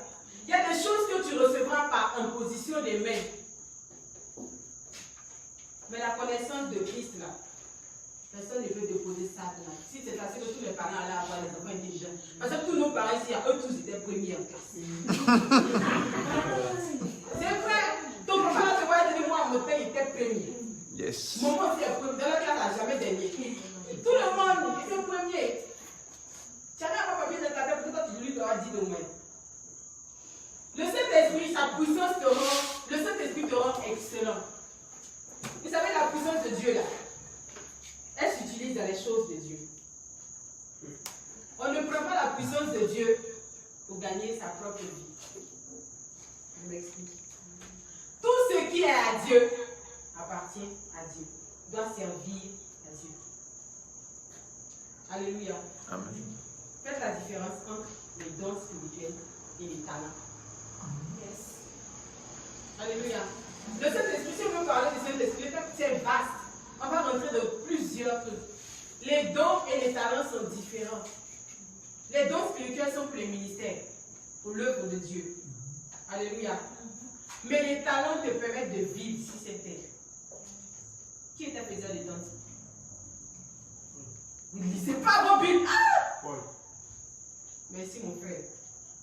Il y a des choses que tu recevras par imposition des mains. Mais la connaissance de Christ, là, personne ne peut déposer ça. Là. Si c'est facile que tous les parents allaient avoir des enfants intelligents. Parce que tous nos parents ici, eux tous étaient premiers en classe. C'est vrai. Ton papa, tu vois, il dit, moi, mon père était premier. Yes. Mon père était premier. Dans la classe, il n'a jamais dernier. Tout le monde était premier. Tu n'avais pas papier dans ta tête, pourquoi tu lui dois dire au moins. Le Saint-Esprit, sa puissance te rend, le Saint-Esprit te rend excellent. Vous savez, la puissance de Dieu là, elle s'utilise dans les choses de Dieu. On ne prend pas la puissance de Dieu pour gagner sa propre vie. Je m'explique. Tout ce qui est à Dieu appartient à Dieu, doit servir à Dieu. Alléluia. Amen. Faites la différence entre les dons spirituels et les talents. Yes. Alléluia. Le Saint-Esprit, si on veut parler du Saint-Esprit, c'est vaste. On va rentrer dans plusieurs trucs. Les dons et les talents sont différents. Les dons spirituels sont pour les ministères, pour l'œuvre de Dieu. Alléluia. Mais les talents te permettent de vivre sur cette terre. Qui était faiseur de tentes? Vous ne lisez pas vos Bibles. Ah! Paul. Merci mon frère.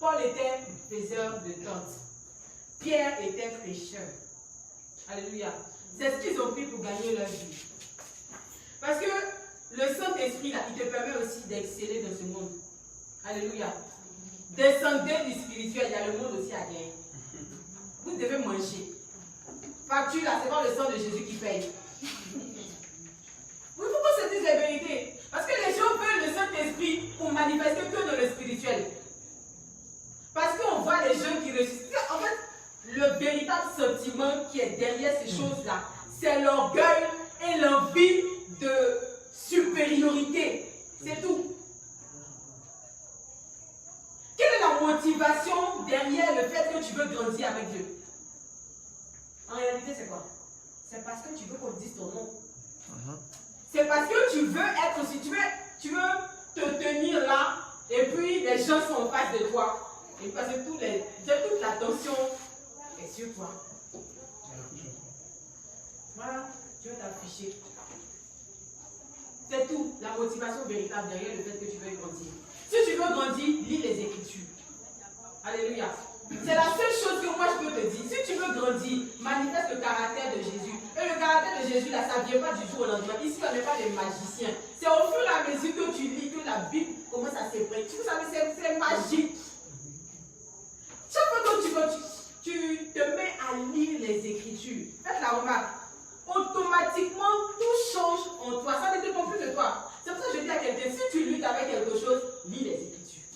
Paul était faiseur de tentes. Pierre était prêcheur. Alléluia. C'est ce qu'ils ont pris pour gagner leur vie. Parce que le Saint-Esprit, là, il te permet aussi d'exceller dans ce monde. Alléluia. Descendez du spirituel, il y a le monde aussi à gagner. Vous devez manger. Facture, là, c'est pas le sang de Jésus qui paye. Il faut qu'on se dise la vérité. Parce que les gens veulent le Saint-Esprit pour manifester que dans le spirituel. Parce qu'on voit les gens qui réussissent. En fait, le véritable sentiment qui est derrière ces choses-là, c'est l'orgueil et l'envie de supériorité. C'est tout. Quelle est la motivation derrière le fait que tu veux grandir avec Dieu? En réalité, c'est quoi? C'est parce que tu veux qu'on dise ton nom. C'est parce que tu veux être aussi, tu veux te tenir là, et puis les gens sont en face de toi. Et parce que toute l'attention est sur toi. Voilà, tu veux t'afficher. C'est tout, la motivation véritable derrière le fait que tu veux grandir. Si tu veux grandir, lis les Écritures. Alléluia. C'est la seule chose que moi je peux te dire. Si tu veux grandir, manifeste le caractère de Jésus. Et le caractère de Jésus, là, ça ne vient pas du jour au lendemain. Ici, on n'est pas des magiciens. C'est au fur et à mesure que tu lis, que la Bible commence à s'effrayer. Vous savez, c'est magique. Chaque fois que tu te mets à lire les Écritures, faites la remarque, automatiquement tout change en toi. Ça ne dépend plus de toi. C'est pour ça que je dis à quelqu'un, si tu luttes avec quelque chose, lis les Écritures.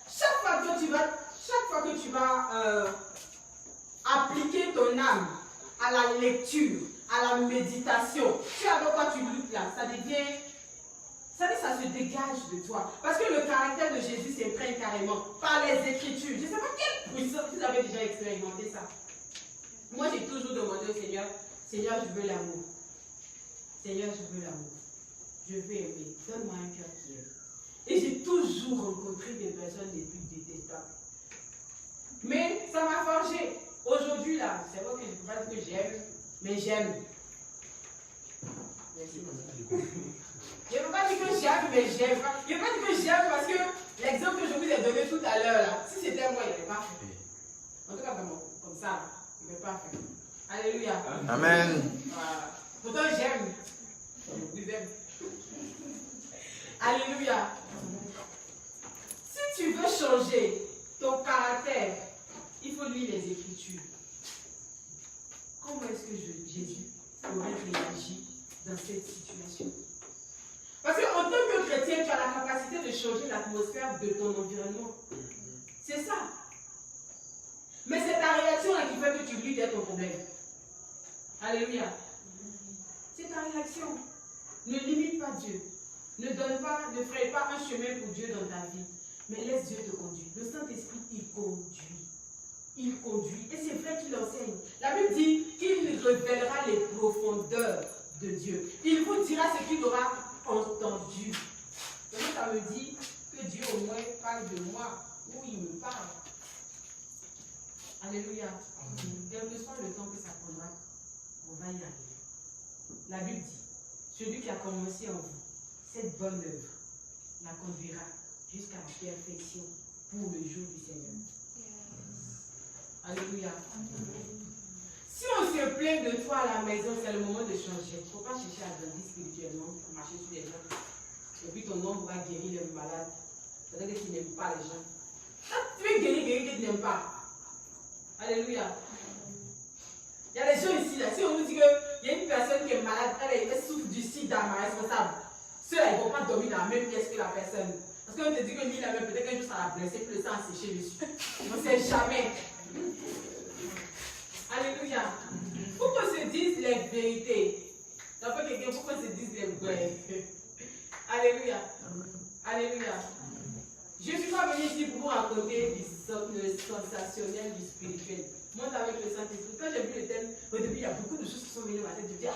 Chaque fois que tu vas appliquer ton âme à la lecture, à la méditation, tu sais avec quoi tu luttes là, ça se dégage de toi. Parce que le caractère de Jésus s'imprègne carrément par les Écritures. Je ne sais pas quelle puissance vous avez déjà expérimenté ça. Moi, j'ai toujours demandé au Seigneur, Seigneur, je veux l'amour. Seigneur, je veux l'amour. Je veux aimer. Donne-moi un cœur qui aime. Et j'ai toujours rencontré des personnes les plus détestables. Mais ça m'a forgé. Aujourd'hui, là, c'est vrai que je ne peux pas dire que j'aime, mais j'aime. Merci, monsieur. Je ne peux pas dire que j'aime, mais j'aime. Je ne peux pas dire que j'aime parce que l'exemple que je vous ai donné tout à l'heure, là, si c'était moi, il n'aurait pas fait. En tout cas, vraiment, comme ça, il n'aurait pas fait. Alléluia. Amen. Voilà. Pourtant, j'aime. Je vous aime. Alléluia. Si tu veux changer ton caractère, il faut lire les Écritures. Comment est-ce que Jésus aurait réagi dans cette situation? Parce qu'en tant que chrétien, tu as la capacité de changer l'atmosphère de ton environnement. C'est ça. Mais c'est ta réaction là qui fait que tu luttes avec ton problème. Alléluia. C'est ta réaction. Ne limite pas Dieu. Ne fraye pas un chemin pour Dieu dans ta vie. Mais laisse Dieu te conduire. Le Saint-Esprit, il conduit. Il conduit. Et c'est vrai qu'il enseigne. La Bible dit qu'il révélera les profondeurs de Dieu. Il vous dira ce qu'il aura entendu. Ça me dit que Dieu au moins parle de moi, ou il me parle. Alléluia. Quel que soit le temps que ça prendra, on va y arriver. La Bible dit, celui qui a commencé en vous, cette bonne œuvre, la conduira jusqu'à la perfection pour le jour du Seigneur. Alléluia. Si on se plaint de toi à la maison, c'est le moment de changer. Il ne faut pas chercher à grandir spirituellement, pour marcher sur les gens. Et puis ton nom va guérir les malades. C'est-à-dire que tu n'aimes pas les gens. Tu veux guérir que tu n'aimes pas. Alléluia. Il y a des gens ici, là. Si on nous dit qu'il y a une personne qui est malade, elle souffre du sida, ma responsable. Ceux-là, ils ne vont pas dormir dans la même pièce que la personne. Parce qu'on te dit que lui, il a même peut-être qu'un jour ça va blesser, puis le sang a séché dessus. On ne sait jamais. Alléluia. Pour qu'on se dise les vérités. D'après quelqu'un, pour qu'on se dise les vraies. Alléluia. Alléluia. Je ne suis pas venu ici pour vous raconter le sensationnel du spirituel. Monte avec le Saint-Esprit. Quand j'ai vu le thème, au début, il y a beaucoup de choses qui sont venues dans ma tête. Je me dis,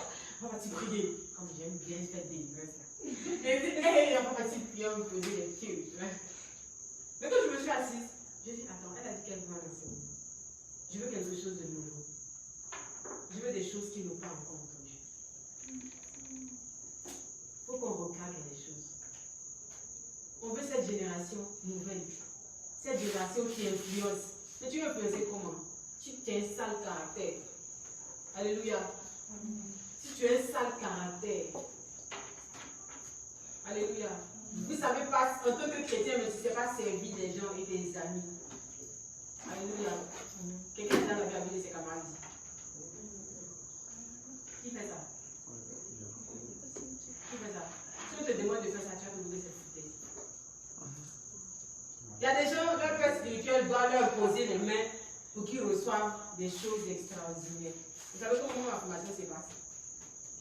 On va prier. Comme j'aime bien faire des délivrance là. Et on va prier, on me poser des questions. Mais quand je me suis assise, j'ai dit, attends, elle a dit qu'elle va l'enseigner. Je veux quelque chose de nouveau. Je veux des choses qu'ils n'ont pas encore entendues. Il faut qu'on recadre les choses. On veut cette génération nouvelle. Cette génération qui influence. Mais tu veux influencer comment? Tu as un sale caractère. Alléluia. Si tu as un sale caractère. Alléluia. Vous ne savez pas, en tant que chrétien, mais tu ne sais pas servir des gens et des amis. Alléluia. Quelqu'un dans la Bible de ses camarades. Qui fait ça? Qui fait ça? Si on te demande de faire ça, tu vas te trouver cette cité. Il y a des gens, leur père spirituel doit leur poser les mains pour qu'ils reçoivent des choses extraordinaires. Vous savez comment ma formation s'est passée?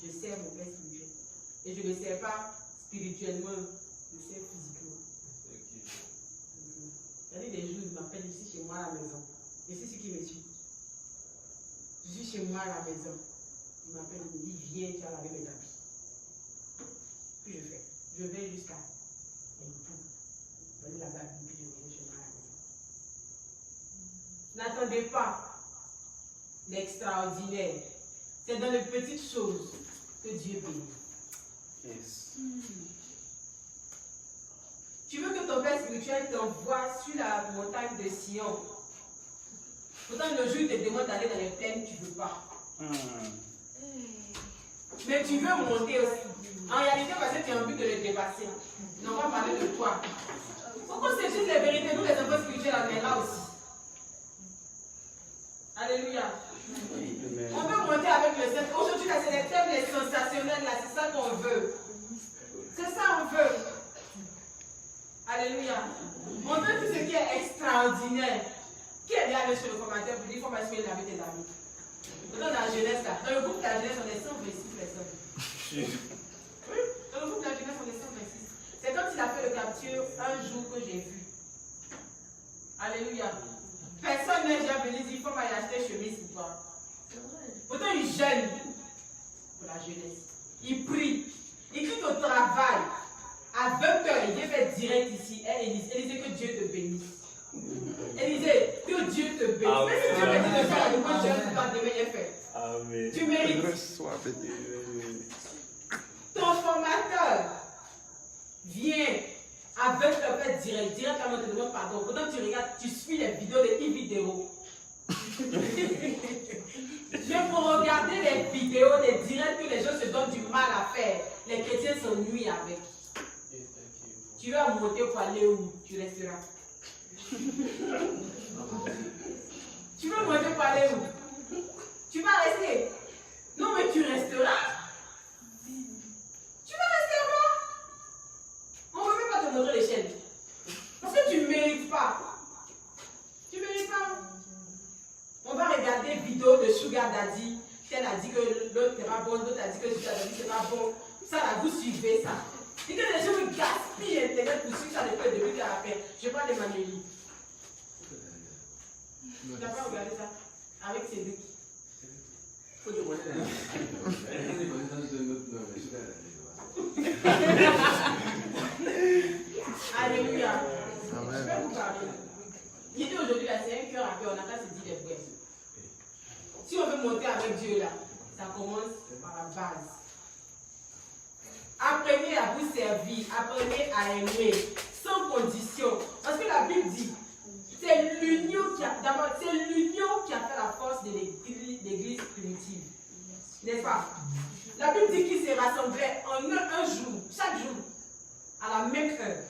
Je sers mon père spirituel. Et je ne le sers pas spirituellement, je le sers physiquement. Il y a des jours, il m'appelle ici chez moi à la maison. Et c'est ce qui me suit. Je suis chez moi à la maison. Il m'appelle, il me dit, viens, tu vas laver mes habits. Puis je fais. Je vais jusqu'à l'époux. Je vais laver l'habit, puis je reviens chez moi à la maison. N'attendez pas l'extraordinaire. C'est dans les petites choses que Dieu bénit. Yes. Tu veux que ton père spirituel t'envoie sur la montagne de Sion. Pourtant, le jour où il te demande d'aller dans les plaines, tu ne veux pas. Mais tu veux monter aussi. En réalité, parce que tu as envie de le dépasser. Mais on va parler de toi. Pourquoi c'est juste les vérités? Nous, les enfants spirituels, on est là aussi. Alléluia. On veut monter avec le Seigneur. Aujourd'hui, là, c'est les thèmes, les sensationnels, là, c'est ça qu'on veut. C'est ça qu'on veut. Alléluia. On veut tout ce qui est extraordinaire. Qui est bien allé sur le formateur pour dire qu'il faut pas se mettre avec tes amis? Dans la jeunesse, là, dans le groupe de la jeunesse, on est 126 personnes. Oui, dans le groupe de la jeunesse, on est 126. C'est quand il a fait le capture un jour que j'ai vu. Alléluia. Personne n'est jamais venu dire qu'il faut pas y acheter chemise pour toi. Pourtant, il jeûne pour la jeunesse. Il prie. Il quitte au travail. À 20h, il vient faire direct ici. Élisée, que Dieu te bénisse. Élisée, que Dieu te bénisse. Amen. Mais si Dieu me dit de faire le bon jeûne, tu vas demain faire. Amen. Tu mérites. Reçois, béni. Ton formateur vient à 20h faire direct. Directement te demande pardon. Pourtant, tu regardes, tu suis les vidéos, les e-vidéos. Mais pour regarder les vidéos, les directs que les gens se donnent du mal à faire, les chrétiens s'ennuient avec. Tu vas monter pour aller où? Tu resteras. Tu veux monter pour aller où? Tu vas rester. Non, mais tu resteras. Tu vas rester là. On ne veut même pas te montrer l'échelle. Parce que tu ne mérites pas. Tu ne mérites pas. On va regarder vidéo de Sugar Daddy. Elle a dit que l'autre n'est pas bon, l'autre a dit que Sugar Daddy c'est pas bon. Ça, là, vous suivez ça. Et que les gens me gaspillent Internet pour suivre ça depuis le début de la paix. Je parle de Manélie. Tu n'as pas regardé ça? Avec Cédric. Alléluia. Je vais vous parler. L'idée aujourd'hui, là, c'est un cœur à cœur. On n'a qu'à se dire des brèves. Si on veut monter avec Dieu, là, ça commence par la base. Apprenez à vous servir, apprenez à aimer, sans condition. Parce que la Bible dit, c'est l'union qui a fait la force de l'église primitive. N'est-ce pas? La Bible dit qu'ils se rassemblaient en un jour, chaque jour, à la même heure.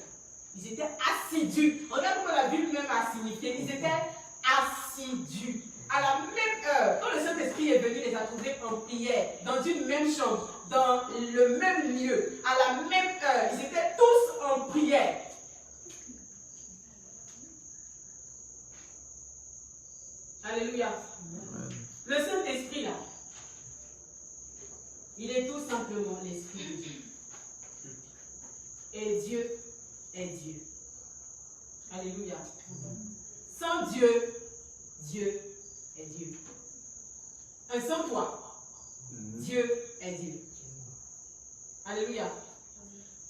Ils étaient assidus. Regarde comment la Bible même a signifié. Ils étaient assidus. À la même heure, quand le Saint-Esprit est venu, les a trouvés en prière, dans une même chambre, dans le même lieu, à la même heure. Ils étaient tous en prière. Alléluia. Le Saint-Esprit, là, il est tout simplement l'Esprit de Dieu. Et Dieu est Dieu. Alléluia. Sans Dieu, Dieu est Dieu. Sans toi, Dieu est Dieu. Alléluia.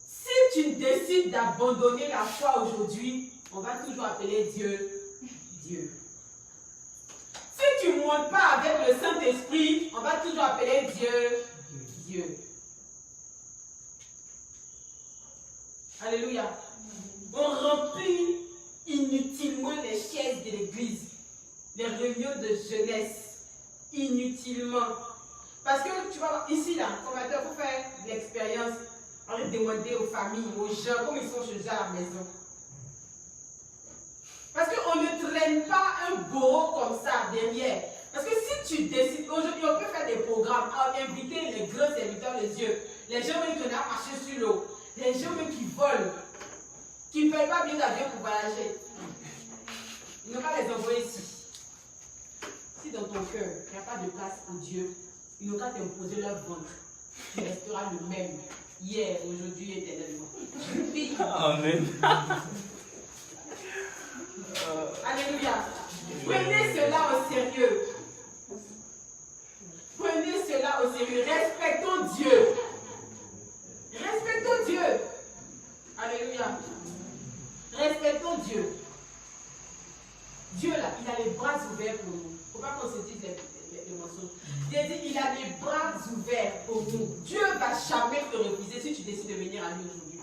Si tu décides d'abandonner la foi aujourd'hui, on va toujours appeler Dieu Dieu. Si tu ne montes pas avec le Saint-Esprit, on va toujours appeler Dieu Dieu. Alléluia. On remplit inutilement les chaises de l'église, les réunions de jeunesse, inutilement. Parce que tu vois, ici, là, formateur, il faut faire l'expérience. On va demander aux familles, aux gens, comme ils sont chez eux à la maison. Parce qu'on ne traîne pas un bourreau comme ça derrière. Parce que si tu décides, aujourd'hui, on peut faire des programmes, inviter les grands serviteurs de Dieu, les gens même qui ont marché sur l'eau, les gens même qui volent, qui ne payent pas bien d'avion pour voyager. Ils n'ont pas les envoyer ici. Si dans ton cœur, il n'y a pas de place pour Dieu, ils n'ont qu'à t'imposer leur ventre. Tu resteras le même, hier, aujourd'hui et éternellement. Amen. Alléluia. Prenez cela au sérieux. Prenez cela au sérieux. Respectons Dieu. Respectons Dieu. Alléluia. Respectons Dieu. Dieu là, il a les bras ouverts pour nous. Il ne faut pas qu'on se dise les mensonges. Dieu dit, il a les bras ouverts pour nous. Dieu ne va jamais te refuser si tu décides de venir à lui aujourd'hui.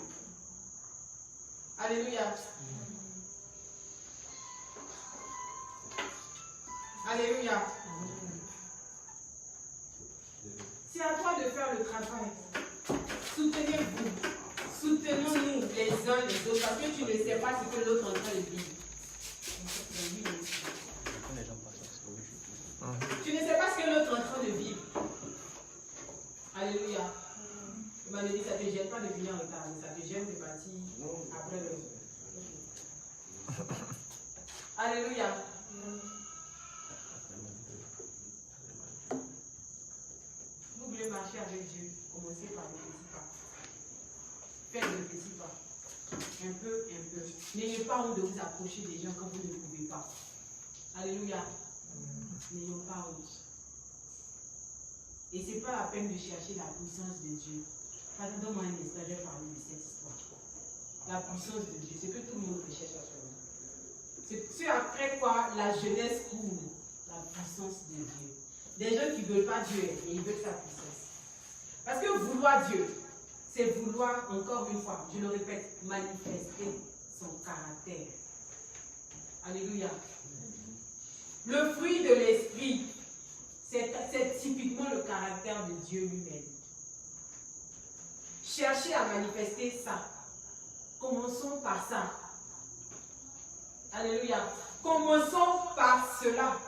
Alléluia. Alléluia. C'est à toi de faire le travail. Soutenez-vous. Soutenons-nous les uns les autres parce que tu ne sais pas ce que l'autre est en train de vivre. Tu ne sais pas ce que l'autre est en train de vivre. Alléluia. Il m'a dit, ça ne te gêne pas de venir en retard, mais ça te gêne de partir après le. Alléluia. Vous voulez marcher avec Dieu, commencez par le petit pas. Faites le petit pas. Un peu, un peu. N'ayez pas honte de vous approcher des gens quand vous ne pouvez pas. Alléluia. N'ayons pas honte. Et ce n'est pas la peine de chercher la puissance de Dieu. Donne-moi un instant, je vais parler de cette histoire. La puissance de Dieu, c'est que tout le monde recherche à soi. C'est après quoi la jeunesse coule. La puissance de Dieu. Des gens qui ne veulent pas Dieu, mais ils veulent sa puissance. Parce que vouloir Dieu, c'est vouloir, encore une fois, je le répète, manifester son caractère. Alléluia. Le fruit de l'esprit, c'est typiquement le caractère de Dieu lui-même. Cherchez à manifester ça. Commençons par ça. Alléluia. Commençons par cela.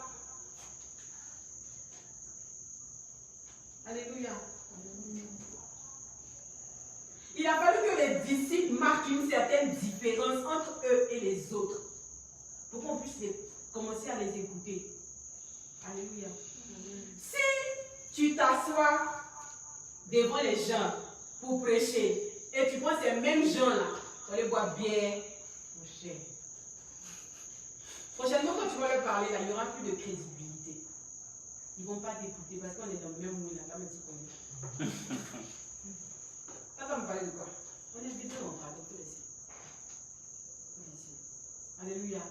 Alléluia. Il a fallu que les disciples marquent une certaine différence entre eux et les autres pour qu'on puisse commencer à les écouter. Alléluia. Si tu t'assois devant les gens pour prêcher et tu prends ces mêmes gens-là, on les boit bien, mon cher. Prochainement, quand tu vas leur parler, là, il n'y aura plus de crédibilité. Ils ne vont pas t'écouter parce qu'on est dans le même monde, là, comme tu connais. Attends, me parler de quoi? On est vite on parle, donc alléluia.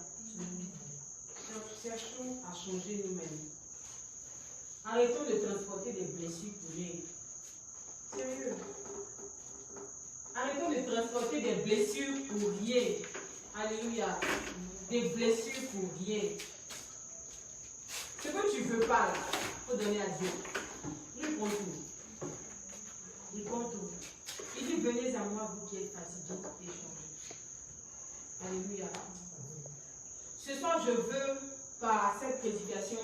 Cherchons à changer nous-mêmes. Arrêtons de transporter des blessures pour rien. Sérieux. Arrêtons de transporter des blessures pour rien. Alléluia. Des blessures pour rien. Ce que tu ne veux pas, il faut donner à Dieu. Il prend tout. Il prend tout. Il dit, venez à moi, vous qui êtes fatigués et changés. Alléluia. Ce soir, je veux, par cette prédication,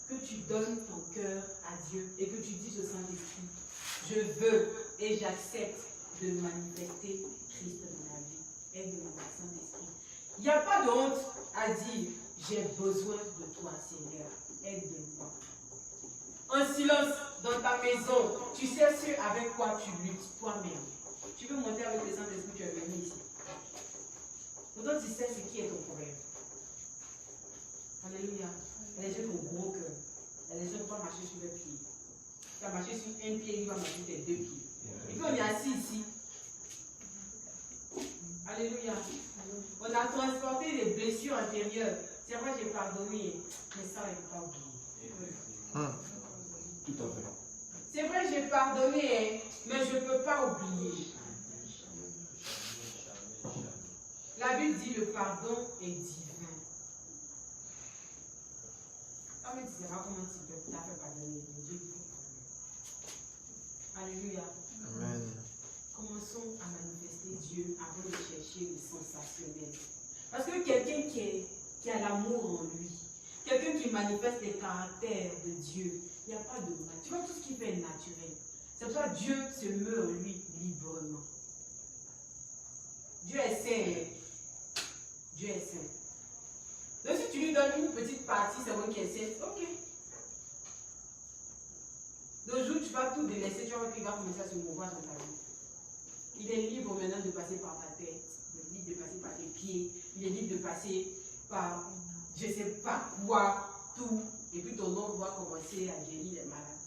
que tu donnes ton cœur à Dieu et que tu dises au Saint-Esprit, je veux et j'accepte de manifester Christ dans ma vie. Aide-moi, Saint-Esprit. Il n'y a pas de honte à dire, j'ai besoin de toi, Seigneur. Aide-moi. En silence, dans ta maison, tu sais ce avec quoi tu luttes toi-même. Tu veux monter avec le Saint-Esprit, tu es venu ici. Pourtant, tu sais ce qui est ton problème. Alléluia. Il y a des gens qui ont gros cœur. Il y a des gens qui ne peuvent pas marcher sur leurs pieds. tu as marché sur un pied, il va marcher sur tes deux pieds. Et puis on est assis ici. Alléluia. On a transporté des blessures antérieures. C'est vrai, j'ai pardonné, mais ça, il ne faut pas oublier. Tout à fait. C'est vrai, j'ai pardonné, mais je ne peux pas oublier. La Bible dit le pardon est divin. Ça me dit pas comment tu peux tout à fait pardonner. Dieu dit alléluia. Amen. Commençons à manifester Dieu avant de chercher le sensationnel. Parce que quelqu'un qui a l'amour en lui, quelqu'un qui manifeste les caractères de Dieu, il n'y a pas de mal. Tu vois, tout ce qui fait naturel. C'est pour ça que Dieu se meut en lui librement. Dieu est saint. Dieu est saint. Donc si tu lui donnes une petite partie, c'est moi qui est saint, ok. Le jour où tu vas tout délaisser, tu vas voir qu'il va commencer à se mouvoir dans ta vie. Il est libre maintenant de passer par ta tête, il est libre de passer par tes pieds, il est libre de passer par je ne sais pas quoi, tout. Et puis ton nom va commencer à guérir les malades.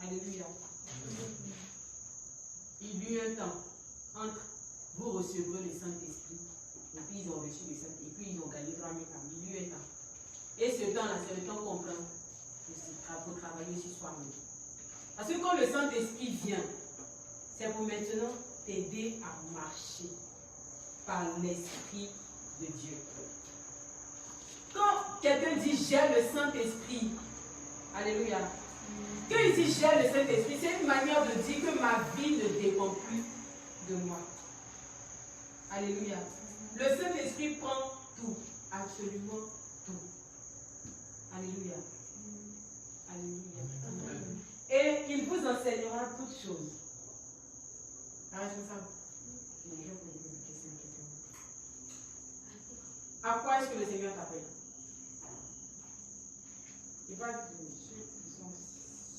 Alléluia. Il y eut un temps entre vous recevrez le Saint-Esprit, et puis ils ont reçu le Saint-Esprit, et puis ils ont gagné 3000 âmes. Il y eut un temps. Et ce temps-là, c'est le temps qu'on prend pour travailler aussi soi-même. Parce que quand le Saint-Esprit vient, c'est pour maintenant t'aider à marcher par l'Esprit de Dieu. Quand quelqu'un dit j'ai le Saint-Esprit, alléluia, quand il dit j'ai le Saint-Esprit, c'est une manière de dire que ma vie ne dépend plus de moi. Alléluia. Le Saint-Esprit prend tout, absolument tout. Alléluia. Alléluia. Et il vous enseignera toutes choses. La responsable. À quoi est-ce que le Seigneur t'appelle? Il n'y a pas de ceux qui sont sûrs,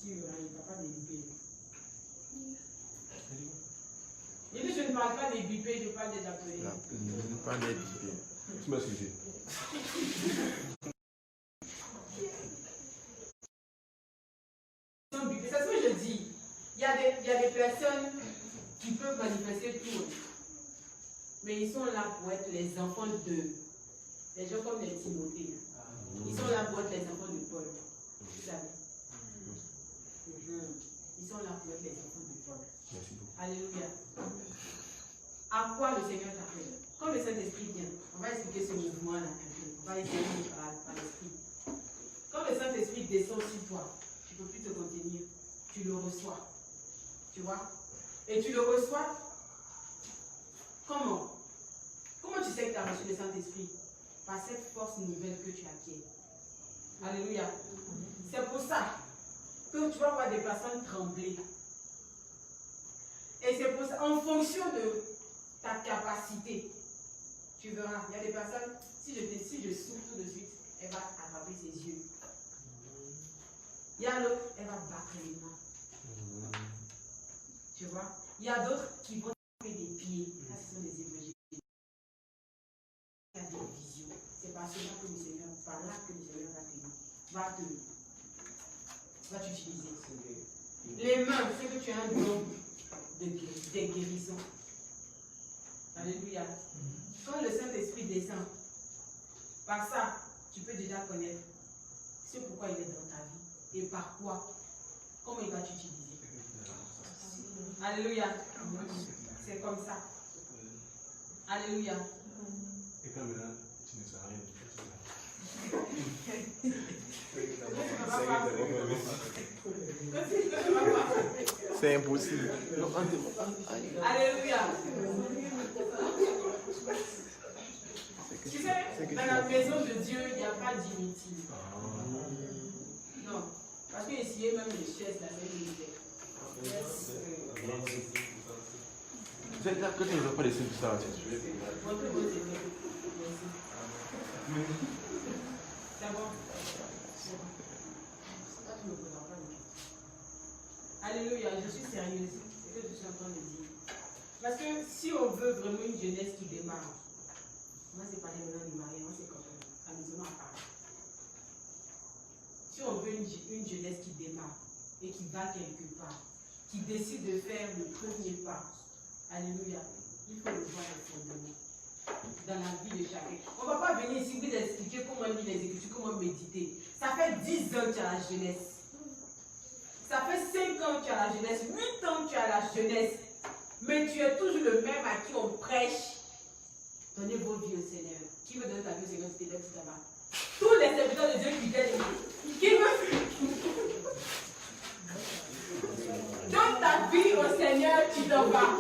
il n'y a pas de bipés. Il dit je ne parle pas des bipés, je parle des appelés. Je ne parle des bipés. Tu m'as expliqué. C'est ce que je dis. Il y a des personnes qui peuvent manifester tout. Mais ils sont là pour être les enfants de. Les gens comme les Timothée. Ils sont là pour être les enfants de Paul. Vous savez. Ils sont là pour être les enfants de Paul. Merci beaucoup. Alléluia. À quoi le Seigneur t'appelle? Quand le Saint-Esprit vient, on va expliquer ce mouvement-là un peu. On va essayer par l'Esprit. Quand le Saint-Esprit descend sur toi, tu ne peux plus te contenir. Tu le reçois. Tu vois? Et tu le reçois. Comment? Comment tu sais que tu as reçu le Saint-Esprit? Par cette force nouvelle que tu acquiers. Alléluia. C'est pour ça que tu vas voir des personnes trembler. Et c'est pour ça, en fonction de ta capacité, tu verras, il y a des personnes, si je souffle tout de suite, elle va attraper ses yeux. Il y a l'autre, elle va battre les mains. Tu vois? Il y a d'autres qui vont taper des pieds. Là, ce sont des évangélistes. Il y a des visions. C'est par cela que le Seigneur, par là que le Seigneur va t'utiliser. Les mains, c'est que tu as un don de guérison. Alléluia. Quand le Saint-Esprit descend, par ça, tu peux déjà connaître ce pourquoi il est dans ta vie et par quoi, comment il va t'utiliser. Alléluia. C'est comme ça. Alléluia. Et quand maintenant, tu ne sais rien. C'est impossible. Alléluia. Tu sais, dans la maison de Dieu, il n'y a pas d'inutile. Non. Parce que ici, même les chaises, la même misère. Vous êtes là que tu ne veux pas laisser tout ça. Montrez vos effets. D'abord, alléluia, je suis sérieuse. C'est ce que je suis en train de dire. Parce que si on veut vraiment une jeunesse qui démarre, moi c'est pas les maintenant du mariage, moi c'est comme la maison à part. Si on veut une jeunesse qui démarre, et qui va quelque part, qui décide de faire le premier pas. Alléluia. Il faut le voir dans la vie de chacun. On ne va pas venir ici vous expliquer comment lire les Écritures, comment méditer. Ça fait 10 ans que tu as la jeunesse. Ça fait 5 ans que tu as la jeunesse, 8 ans que tu as la jeunesse. Mais tu es toujours le même à qui on prêche. Donnez vos vies au Seigneur. Qui veut donner ta vie au Seigneur, c'était là, tout là-bas. Tous les serviteurs de Dieu qui viennent. Qui veut donne ta vie au Seigneur, tu t'en vas.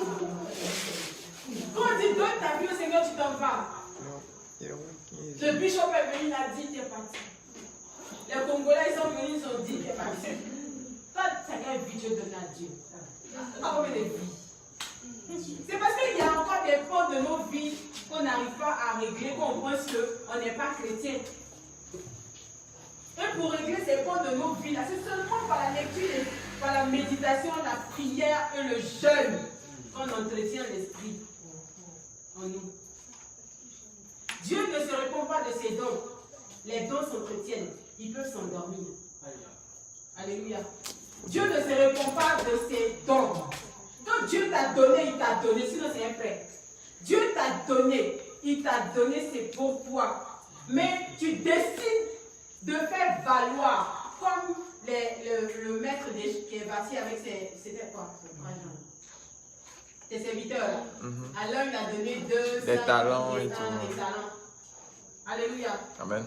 Quand on dit donne ta vie au Seigneur, tu t'en vas. Le bishop est venu, il a dit, tu es parti. Les Congolais, ils sont venus, ils ont dit, tu es parti. Toi, Seigneur, vie, Dieu donne à Dieu. Pas combien de vies. C'est parce qu'il y a encore des points de nos vies qu'on n'arrive pas à régler, qu'on pense qu'on n'est pas chrétien. Et pour régler ces points de nos vies, là, c'est seulement par la lecture, par la méditation, la prière et le jeûne qu'on entretient l'esprit en nous. Dieu ne se répond pas de ses dons. Les dons s'entretiennent. Ils peuvent s'endormir. Alléluia. Dieu ne se répond pas de ses dons. Quand Dieu t'a donné, il t'a donné. Sinon, c'est un prêt. Dieu t'a donné. Il t'a donné, c'est pour toi. Mais tu décides de faire valoir, comme le maître qui est parti avec c'était quoi? Ses serviteurs. À l'un, il a donné des talents et tout. Alléluia. Amen.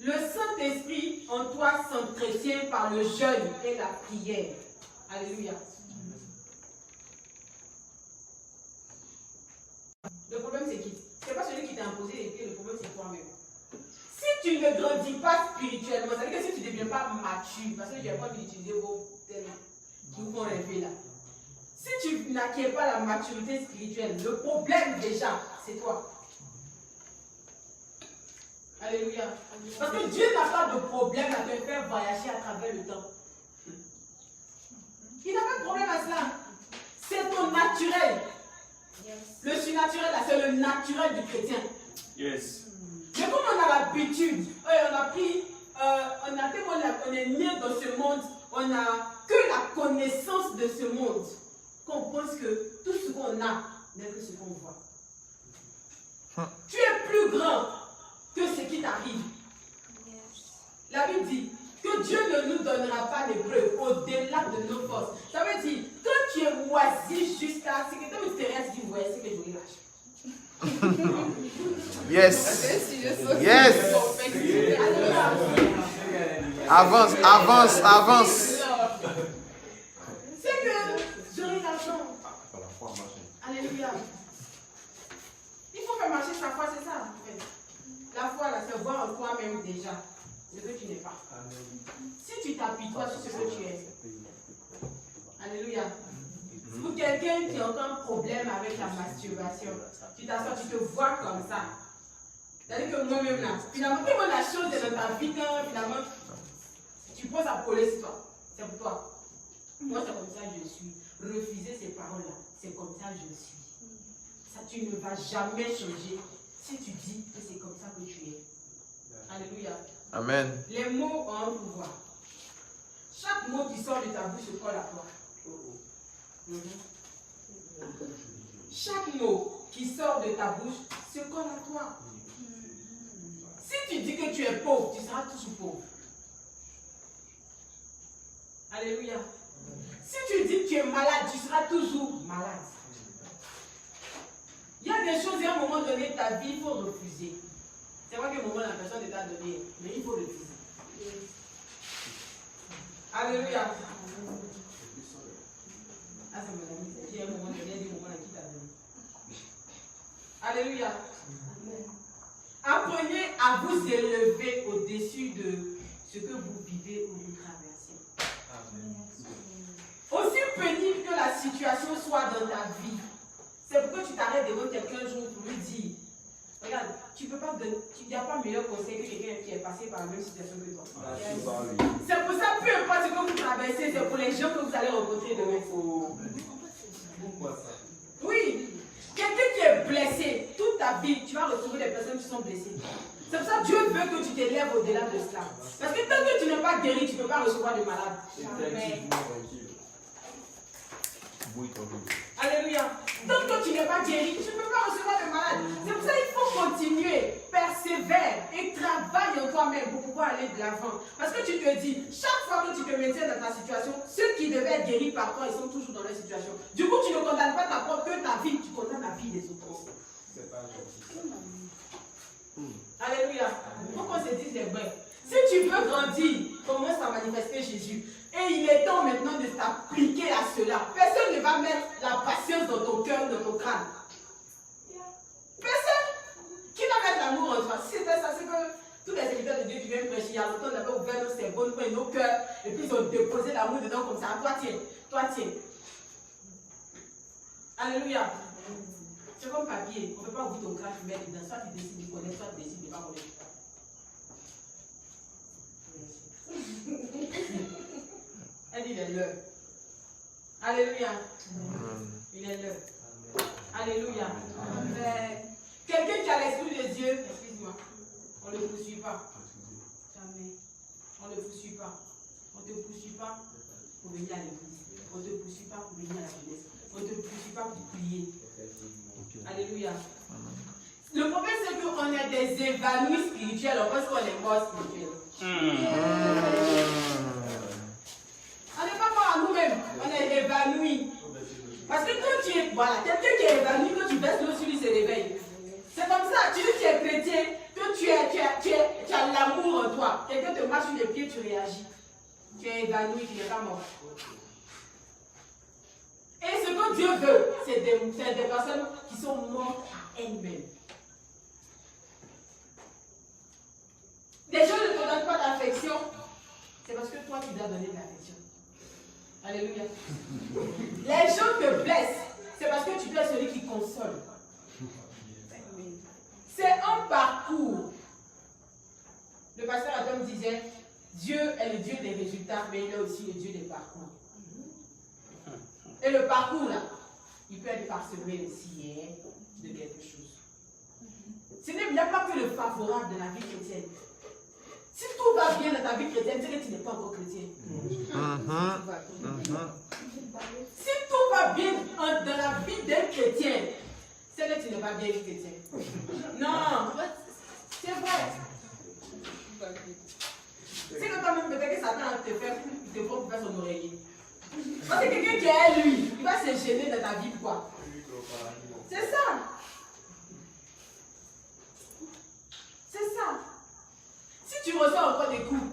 Le Saint-Esprit en toi s'entretient par le jeûne et la prière. Alléluia. Le problème, c'est qui? C'est pas celui qui t'a imposé les pieds, le problème, c'est toi-même. Si tu ne grandis pas spirituellement, ça veut dire que si tu ne deviens pas mature, parce que je n'ai pas envie d'utiliser vos termes qui vous font rêver là. Si tu n'acquiers pas la maturité spirituelle, le problème déjà, c'est toi. Alléluia. Parce que Dieu n'a pas de problème à te faire voyager à travers le temps. Il n'a pas de problème à cela. C'est ton naturel. Le surnaturel, là, c'est le naturel du chrétien. Yes. Mais comme on a l'habitude, on est né dans ce monde, on n'a que la connaissance de ce monde, qu'on pense que tout ce qu'on a n'est que ce qu'on voit. Tu es plus grand que ce qui t'arrive. La Bible dit que Dieu ne nous donnera pas les preuves au-delà de nos forces. Ça veut dire, quand tu es moisi jusqu'à ce que tu te restes, tu dis, ouais, c'est que je relâche. Yes. Yes. Avance, avance, avance. C'est que j'aurai l'argent. Alléluia. Il faut faire marcher sa foi, c'est ça. En fait. La foi, là, c'est voir en toi-même déjà ce que tu n'es pas. Si tu t'appuies toi sur ce que tu es. Alléluia. Pour quelqu'un qui a encore un problème avec la masturbation, tu t'assois, tu te vois comme ça. C'est-à-dire que moi-même là, finalement, comment la chose est dans ta vie quand finalement tu poses à coller sur toi. C'est pour toi. Moi, c'est comme ça que je suis. Refuser ces paroles-là, c'est comme ça que je suis. Ça, tu ne vas jamais changer si tu dis que c'est comme ça que tu es. Alléluia. Amen. Les mots ont un pouvoir. Chaque mot qui sort de ta bouche se colle à toi. Chaque mot qui sort de ta bouche se colle à toi. Si tu dis que tu es pauvre, tu seras toujours pauvre. Alléluia. Si tu dis que tu es malade, tu seras toujours malade. Il y a des choses, à un moment donné de ta vie, il faut refuser. C'est vrai qu'à un moment, la personne t'a donné, mais il faut refuser. Alléluia. Ah, c'est mon ami, j'ai un moment donné, des moments qui t'a donné. Alléluia. Apprenez à vous élever au-dessus de ce que vous vivez ou vous traversez. Aussi pénible que la situation soit dans ta vie, c'est pourquoi tu t'arrêtes devant quelqu'un un jour pour lui dire, regarde, tu peux pas donner, il n'y a pas meilleur conseil que quelqu'un qui est passé par la même situation que toi. C'est pour ça, peu importe ce que vous traversez, c'est pour les gens que vous allez rencontrer demain. Oui, quelqu'un qui est blessé, toute ta vie, tu vas retrouver des personnes qui sont blessées. C'est pour ça que Dieu veut que tu t'élèves au-delà de cela. Parce que tant que tu n'es pas guéri, tu ne peux pas recevoir de malade. Jamais. Alléluia. Tant que tu n'es pas guéri, tu ne peux pas recevoir de malade. C'est pour ça qu'il faut continuer, persévère et travaille en toi-même pour pouvoir aller de l'avant. Parce que tu te dis, chaque fois que tu te maintiens dans ta situation, ceux qui devaient être guéris par toi, ils sont toujours dans leur situation. Du coup, tu ne condamnes pas ta propre que ta vie, tu condamnes la vie des autres. C'est pas gentil. Alléluia. Il faut qu'on se dise les vrais. Si tu veux grandir, commence à manifester Jésus. Et il est temps maintenant de t'appliquer à cela. Personne ne va mettre la patience dans ton cœur, dans ton crâne. Personne. Qui va mettre l'amour en toi? Si c'était ça, c'est que tous les serviteurs de Dieu qui viennent prêcher, il y a longtemps, on avait ouvert nos cerveaux, nos cœurs, et puis ils ont déposé l'amour dedans comme ça. Toi, tiens. Toi, tiens. Alléluia. C'est comme papier. On ne peut pas ouvrir ton crâne, tu mets dedans. Soit tu décides de connaître, soit tu décides de ne pas connaître. Elle dit, il est l'heure. Alléluia. Il est l'heure. Alléluia. Quelqu'un qui a l'esprit de Dieu, excuse-moi, on ne le poursuit pas. Jamais. On ne le poursuit pas. On ne te poursuit pas pour venir à l'église. On ne te poursuit pas pour venir à la jeunesse. On ne te poursuit pas pour prier. Alléluia. Le problème, c'est qu'on est des évanouis spirituels. On pense qu'on est morts spirituels. On n'est pas mort à nous-mêmes. On est évanouis. Parce que quand tu es, voilà, quelqu'un qui est évanoui, quand tu baisses l'eau sur lui, se réveille. C'est comme ça. Tu dis que tu es chrétien, que tu as l'amour en toi. Quelqu'un te marche sur les pieds, tu réagis. Tu es évanoui, tu n'es pas mort. Et ce que Dieu veut, c'est des personnes qui sont mortes à elles-mêmes. Les gens ne te donnent pas d'affection, c'est parce que toi, tu dois donner de l'affection. Alléluia. Les gens te blessent, c'est parce que tu dois être celui qui console. C'est un parcours. Le pasteur Adam disait, Dieu est le Dieu des résultats, mais il est aussi le Dieu des parcours. Et le parcours, là, il peut être parsemé aussi de quelque chose. Il n'y a pas que le favorable de la vie chrétienne. Si tout va bien dans ta vie chrétienne, c'est que tu n'es pas encore chrétien. Si tout va bien dans la vie d'un chrétien, c'est que tu n'es pas bien chrétien. Non, c'est vrai. C'est que toi-même, peut-être que Satan te prend pour faire son oreiller. Parce que quelqu'un qui est lui, il va se gêner dans ta vie, quoi. C'est ça. C'est ça. Si tu reçois encore des coups,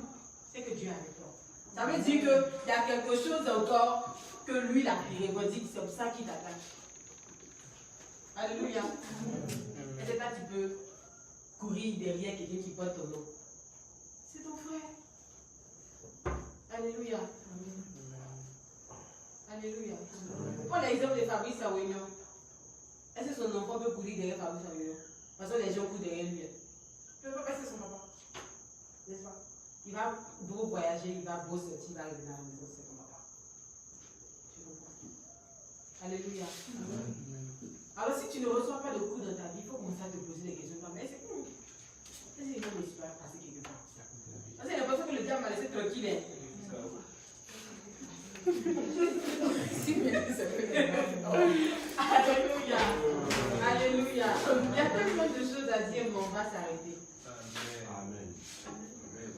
c'est que Dieu est avec toi. Ça veut dire qu'il y a quelque chose encore que lui, il a revendique, c'est pour ça qu'il t'attaque. Alléluia. Et c'est là que tu peux courir derrière quelqu'un qui porte ton nom. C'est ton frère. Alléluia. Alléluia. Prends l'exemple de Fabrice Awignon. Est-ce que son enfant peut courir derrière Fabrice Awignon? Parce que les gens courent derrière lui. Il ne peut pas passer son papa. N'est-ce pas? Il va beau voyager, il va beau sortir, il va revenir à la maison, c'est son papa. Tu comprends? Alléluia. Alors si tu ne reçois pas de coups dans ta vie, il faut commencer à te poser des questions. Mais c'est cool. Est-ce qu'il va me passer quelque part? Parce que j'ai l'impression que le diable m'a laissé tranquille. Alléluia. Alléluia. Il y a tellement de choses à dire, mais on va s'arrêter. Amen.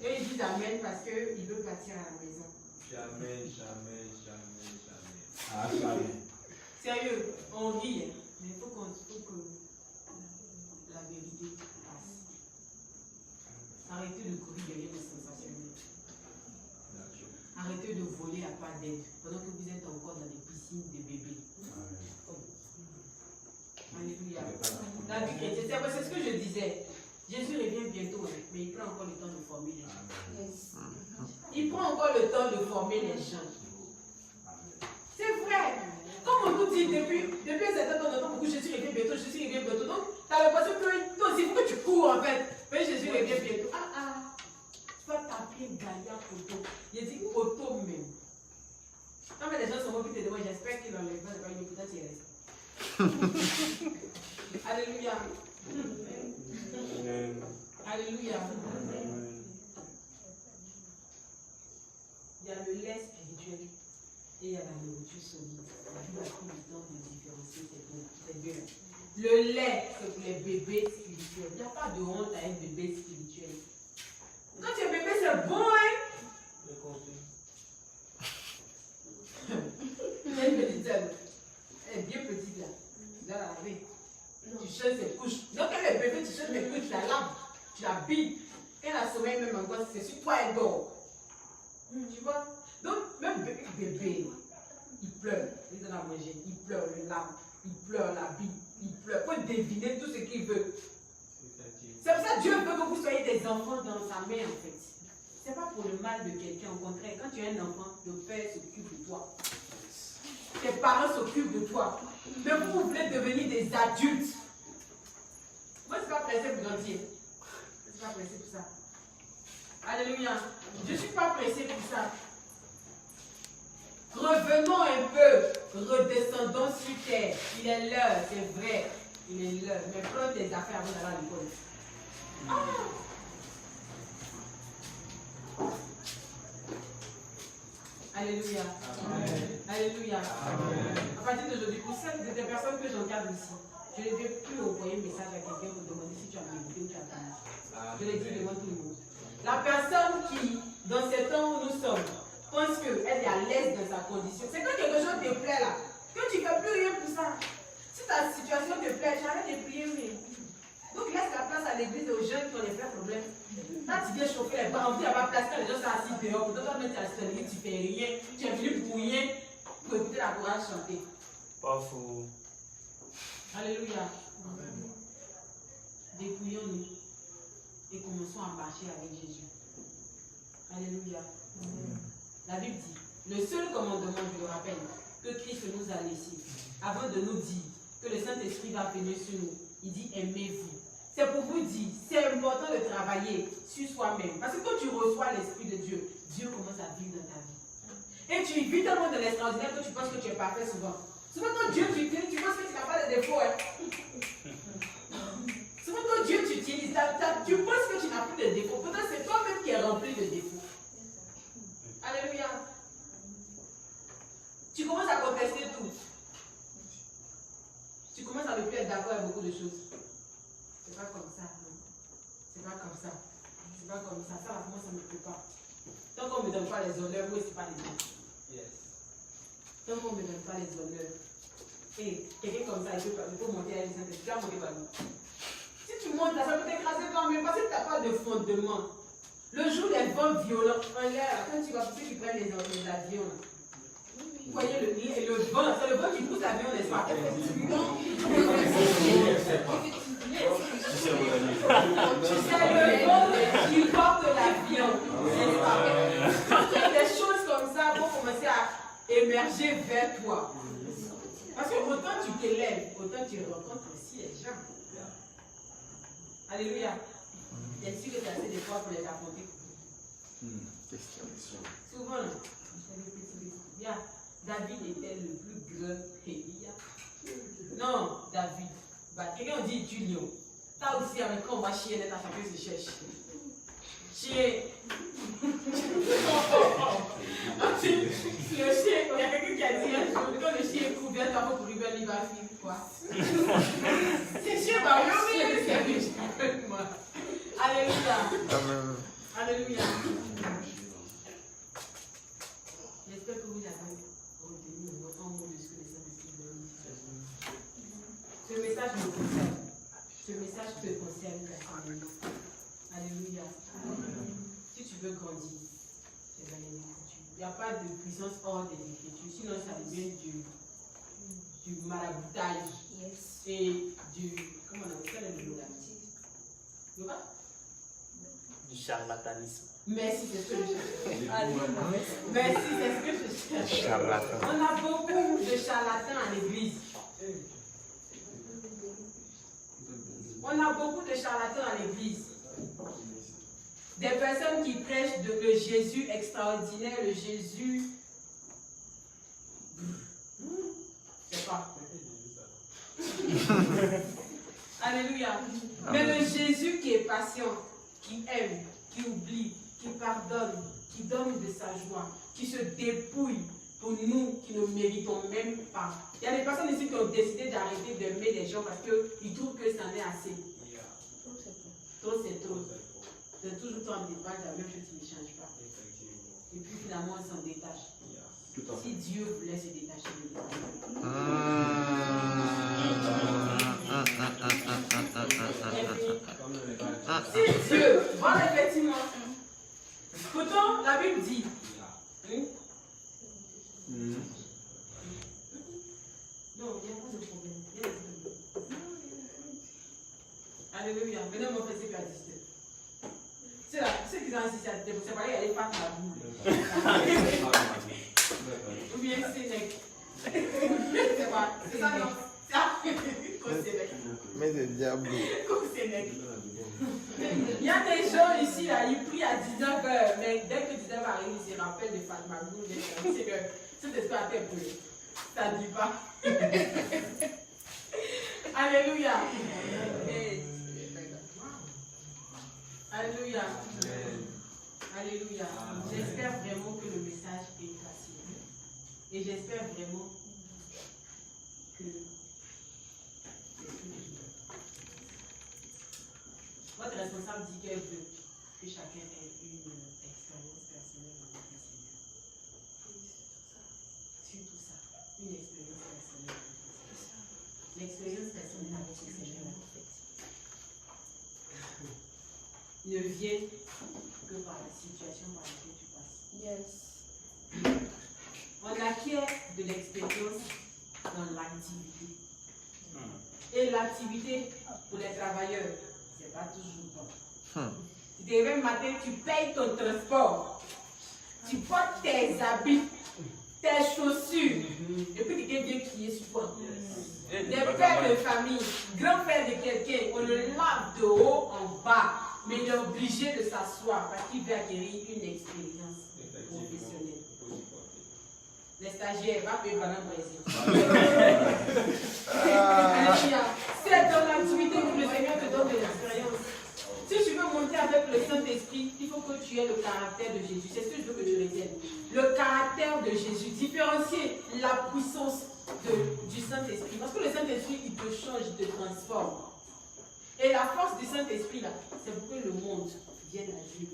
Et ils disent Amen parce qu'ils veulent partir à la maison. Jamais, jamais, jamais, jamais. Ah, jamais. Sérieux, on rit, hein. Mais il faut que la vérité passe. Arrêtez de courir derrière des sensationnels. Arrêtez de voler à pas d'aide pendant que vous êtes encore dans des piscines de bébés. Alléluia. La vie chrétienne, c'est ce que je disais. Jésus revient bientôt, mais il prend encore le temps de former les gens. Il prend encore le temps de former les gens. C'est vrai. Comme on nous dit depuis un certain temps, on entend beaucoup Jésus revient bientôt, Jésus revient bientôt. Donc, tu as l'impression que toi aussi, il faut que tu cours en fait. Mais Jésus revient bientôt. Tu vas taper Gaïa Poto. Il dit Poto même. Non, mais les gens sont mobiles de moi, j'espère qu'ils l'enlèvent. C'est pas une écoute, tu restes. Alléluia. Alléluia. Il y a le lait spirituel et il y a la nourriture solide. La Bible a pris le temps de différencier ces deux. Le lait, c'est pour les bébés spirituels. Il n'y a pas de honte à un bébé spirituel. Quand tu es bébé, c'est bon, hein? Il y a une petite elle est bien petite là. Tu dois la laver. Tu changes ses couches. Donc quand elle est bébé, tu changes ses couches, tu la laves, tu la billes. Quand elle a sommeil même encore, c'est sur toi elle dort. Tu vois? Donc même bébé, il pleure. Il donne à manger, il pleure, le lave, il pleure, la bille, il pleure. Il faut deviner tout ce qu'il veut. C'est pour ça que Dieu veut que vous soyez des enfants dans sa main en fait. C'est pas pour le mal de quelqu'un, au contraire, quand tu es un enfant, le père s'occupe de toi. Tes parents s'occupent de toi. Mais vous voulez devenir des adultes. Moi, je ne suis pas pressé pour grandir. Je ne suis pas pressé pour ça. Alléluia. Je ne suis pas pressé pour ça. Revenons un peu. Redescendons sur terre. Il est l'heure, c'est vrai. Il est l'heure. Mais prends tes affaires avant d'aller à l'école. Alléluia. Amen. Alléluia. Amen. À partir d'aujourd'hui, pour celles des personnes que j'encadre ici, je ne vais plus envoyer un message à quelqu'un pour demander si tu as médité ou tu as tenu. Je l'ai dit devant tout le monde. La personne qui, dans ces temps où nous sommes, pense qu'elle est à l'aise dans sa condition, c'est quand quelque chose te plaît là, que tu ne fais plus rien pour ça. Si ta situation te plaît, tu arrêtes de prier, mais. Donc laisse la place à l'église et aux jeunes qui ont les vrais problèmes. Quand tu viens chauffer les bancs, il n'y a pas de place, quand les gens sont assis dehors, pour toi mettre ta sonnerie, tu fais rien, tu es venu pour rien, pour écouter la chorale chanter. Pas faux. Alléluia. Dépouillons-nous et commençons à marcher avec Jésus. Alléluia. La Bible dit, le seul commandement, je le rappelle, que Christ nous a laissé, avant de nous dire que le Saint-Esprit va venir sur nous, il dit aimez-vous. C'est pour vous dire, c'est important de travailler sur soi-même. Parce que quand tu reçois l'Esprit de Dieu, Dieu commence à vivre dans ta vie. Et tu vis tellement de l'extraordinaire que tu penses que tu es parfait souvent. Souvent quand Dieu t'utilise, tu penses que tu n'as pas de défaut. Hein? Souvent quand Dieu t'utilise, tu penses que tu n'as plus de défaut. Pourtant c'est toi-même qui es rempli de défauts. Alléluia. Tu commences à contester tout. Tu commences à ne plus être d'accord avec beaucoup de choses. C'est pas comme ça, non. C'est pas comme ça. C'est pas comme ça. Ça, moi, ça ne me plaît pas. Tant qu'on ne me donne pas les honneurs, moi, c'est pas les honneurs. Yes. Tant qu'on ne me donne pas les honneurs. Et quelqu'un comme ça, il peut monter à une certaine. Tu vas monter par nous. Si tu montes là, ça peut t'écraser toi-même parce que tu n'as pas de fondement. Le jour des vents violents, en l'air, quand tu vas pousser, tu prends les avions. Là. Vous voyez le vent, c'est le vent qui pousse l'avion, n'est-ce pas? Effectivement. C'est le vent qui porte l'avion, n'est-ce pas? Quand il y a des choses comme ça vont commencer à émerger vers toi. Parce que autant tu t'élèves, autant tu rencontres aussi les gens. Alléluia. Est-ce que tu as assez de foi pour les affronter? Souvent, David était le plus grand Élia. Non, David. Bah, quelqu'un dit tu lion. T'as aussi avec quand on va chier, ta chacun se cherche. Chier. Le chien, il y a quelqu'un qui a dit un jour, quand le chien est couvert, t'as pas pour lui, il va finir quoi? C'est chien, bah oui, c'est moi. Alléluia. Amen. Alléluia. J'espère que vous avez retenu un mot de ce que les Saint-Esprit veulent dire. Ce message me concerne. Ce message te concerne personnellement. Alléluia. Si tu veux grandir, c'est dans les Écritures. Il n'y a pas de puissance hors des Écritures. Sinon, ça devient du maraboutage. Et du. Comment on appelle ça le mot là? Le quoi? Du charlatanisme. Merci, c'est ce que je cherche. Merci, c'est ce que je cherche. Charlatan. On a beaucoup de charlatans à l'église. On a beaucoup de charlatans à l'église. Des personnes qui prêchent le Jésus extraordinaire, le Jésus. Je sais pas. Alléluia. Mais le Jésus qui est patient, qui aime, qui oublie, qui pardonne, qui donne de sa joie, qui se dépouille pour nous qui ne méritons même pas. Il y a des personnes ici qui ont décidé d'arrêter d'aimer les gens parce qu'ils trouvent que ça en est assez. Trop, c'est trop. C'est toujours toi en débat, la même chose qui ne change pas. Et puis finalement, on s'en détache. Si Dieu voulait se détacher de si Dieu, voilà effectivement. Pourtant, la Bible dit. Non, il n'y a pas de problème. Alléluia. Venez me faire ce qu'a dit. C'est là, ceux qui ont insisté à c'est pareil, elle est pas dans la boule. Ou bien Sénèque. C'est pas, c'est ça non? Sénèque. Mais c'est diable. Sénèque. Il y a des gens ici, là, ils prient à 19h, mais dès que 19h arrive, ils se rappellent de Fatma Goul. C'est que cet esprit a été brûlé. Ça ne dit pas. Alléluia. Alléluia. Alléluia. J'espère vraiment que le message est facile. Et j'espère vraiment que votre responsable dit qu'elle veut que chacun ait une expérience personnelle avec le Seigneur. Surtout ça. Une expérience personnelle avec le Seigneur. L'expérience personnelle avec le Seigneur, en fait, ne vient que par la situation par laquelle tu passes. Yes. On acquiert de l'expérience dans l'activité. Et l'activité pour les travailleurs, c'est pas toujours bon. Tu te réveilles le matin, tu payes ton transport, tu portes tes habits, tes chaussures, et puis quelqu'un vient crier sur toi. Des pères de famille, grand-père de quelqu'un, on le lave de haut en bas, mais il est obligé de s'asseoir parce qu'il veut acquérir une expérience professionnelle. Les stagiaires, va payer pendant c'est dans l'activité que le Seigneur te donne de l'expérience. Si tu veux monter avec le Saint-Esprit, il faut que tu aies le caractère de Jésus. C'est ce que je veux que tu retiennes. Le caractère de Jésus. Différencier la puissance du Saint-Esprit. Parce que le Saint-Esprit, il te change, il te transforme. Et la force du Saint-Esprit, là, c'est pour que le monde vienne à Dieu.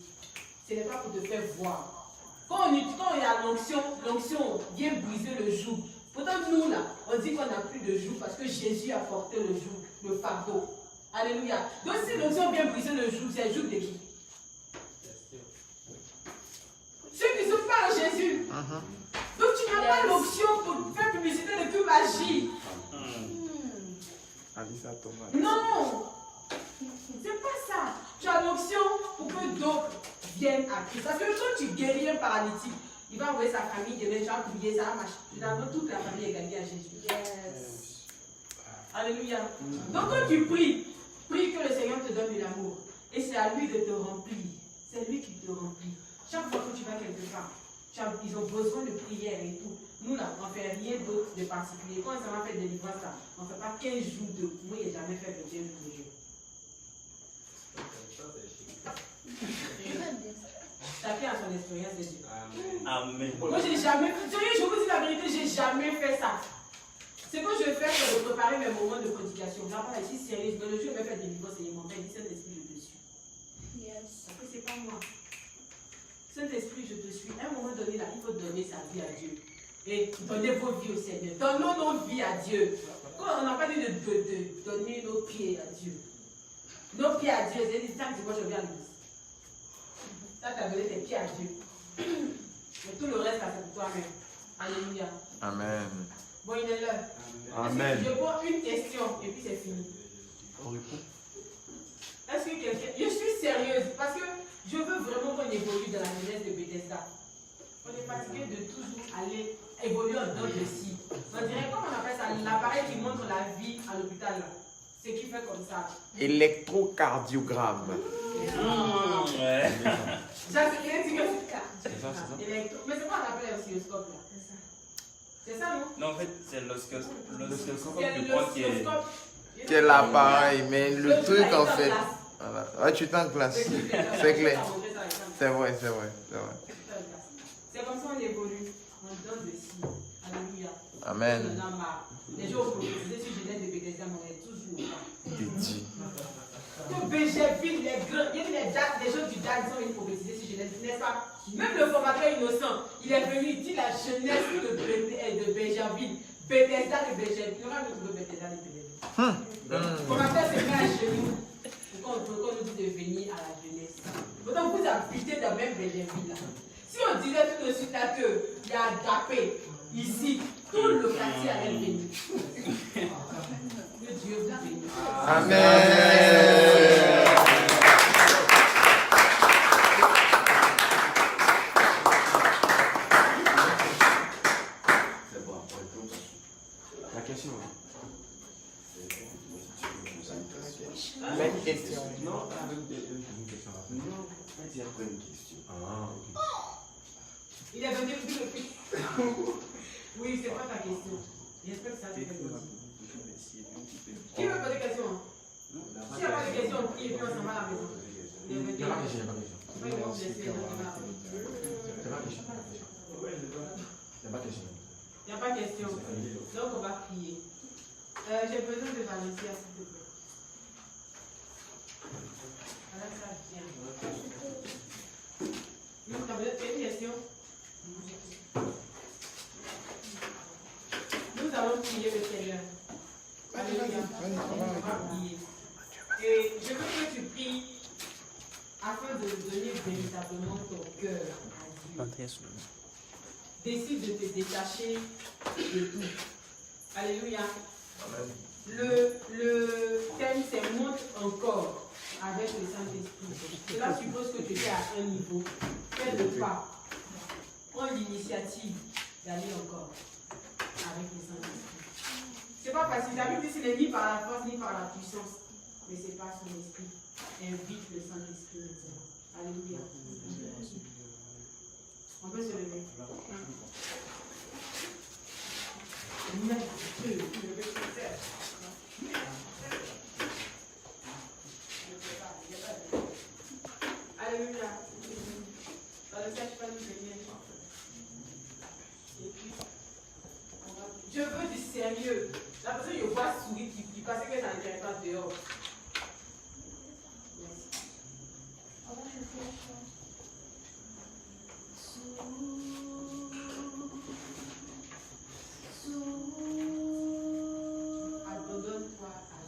Ce n'est pas pour te faire voir. Quand il y a l'onction vient briser le joug. Pourtant, nous, là, on dit qu'on n'a plus de joug parce que Jésus a porté le joug, le fardeau. Alléluia. Donc, si l'onction vient briser le joug, c'est le joug de qui? Ceux qui sont pas en Jésus. Donc, tu n'as pas l'option pour faire publicité de que magie. Non! C'est pas ça. Tu as l'option pour que d'autres viennent à Christ. Parce que quand tu guéris un paralytique, il va envoyer sa famille, demain tu vas prier, ça va marcher. Finalement, toute la famille est gagnée à Jésus. Yes. Alléluia. Donc quand tu prie que le Seigneur te donne de l'amour. Et c'est à lui de te remplir. C'est lui qui te remplit. Chaque fois que tu vas quelque part, ils ont besoin de prière et tout. Nous, là, on ne fait rien d'autre de particulier. Quand ça va faire des livrages, on ne fait pas 15 jours de... Moi, je n'ai jamais fait 21 jours de jeûne. Chacun a son expérience de Dieu. Amen. Moi, j'ai jamais fait. Je vous dis la vérité, j'ai jamais fait ça. Ce que je fais, c'est de préparer mes moments de prédication. Là, je suis sérieuse. Dans le jour où je vais faire des livres, c'est mon père. Il dit Saint-Esprit, je te suis. Yes. Parce que c'est pas moi. Saint-Esprit, je te suis. À un moment donné, là, il faut donner sa vie à Dieu. Et donner vos vies au Seigneur. Donnons nos vies à Dieu. Quand on n'a pas dit de donner nos pieds à Dieu. Nos pieds à Dieu, c'est dit, ça, moi, je viens à l'église. Ça, tu as donné tes pieds à Dieu. Mais tout le reste, c'est pour toi-même. Alléluia. Amen. Bon, il est l'heure. Amen. Je pose une question et puis c'est fini. Est-ce que quelqu'un... Je suis sérieuse parce que je veux vraiment qu'on évolue dans la jeunesse de Bethesda. On est fatigué de toujours aller évoluer en dehors de ci. On dirait, comment on appelle ça, l'appareil qui montre la vie à l'hôpital là. Ce qui fait comme ça. Électrocardiogramme. Ouais. C'est ça, C'est ça. mais c'est quoi on appelle l'oscilloscope là? C'est ça, non? Non, en fait, c'est l'oscilloscope C'est de pointe qui est... l'oscilloscope. Quel appareil, mais le truc en fait. Voilà. Ouais, tu es en classe. C'est clair. C'est vrai, c'est vrai, c'est vrai. C'est comme ça on évolue. On donne de ci. Alléluia. Amen. On en a marre. Les gens ont prophétisé sur Genèse de Bethesda, mais on est toujours au pas. Dédi. Tout Bégerville, les grands, il y a des gens du DAC qui ont une prophétisé sur Genèse, n'est-ce pas? Même le formateur innocent, il est venu, il dit la jeunesse de Bégerville. Bethesda de Bégerville. Il aura trouvé Bethesda de Bégerville. Le formateur s'est mis à genoux pour qu'on nous dise de venir à la jeunesse. Pourtant, vous habitez dans même Bégerville là. Si on disait tout de suite là qu'il y a Agapé ici, tout le quartier allait venir. Que Dieu vous bénisse. Amen. C'est bon, après tout. La question. Bonne question. Non, une question rapide. Non, elle dit après une question. Ah, ok. Il est venu tout le fils. Oui, c'est pas ta question. J'espère que ça te fait plaisir. Qui veut poser des questions? S'il n'y a pas de questions, on prie et puis on s'en va à la maison. Il est venu. Il n'y a pas de question, il n'y a pas de question. Pas une grosse question, on s'en va. Il n'y a pas de question. Il n'y a pas de question. Il n'y a pas de question. Donc on va prier. J'ai besoin de Valencia, s'il te plaît. Voilà, ça vient. Nous, tu as besoin de une question? Nous allons prier le Seigneur. Alléluia. On va prier. Et je veux que tu pries afin de donner véritablement ton cœur à Dieu. Décide de te détacher de tout. Alléluia. Le thème c'est monte encore avec le Saint-Esprit. Cela suppose que tu es à un niveau. Fais le pas. Prends l'initiative d'aller encore avec le Saint-Esprit. C'est pas facile. La Bible dit ce n'est ni par la force ni par la puissance, mais c'est par son esprit. Invite le Saint-Esprit maintenant. Alléluia. On peut se lever. Alléluia. Dans le sac, pas nous venir. Je veux du sérieux. La personne, je vois sourire qui pensait que ça n'était pas dehors. Abandonne-toi à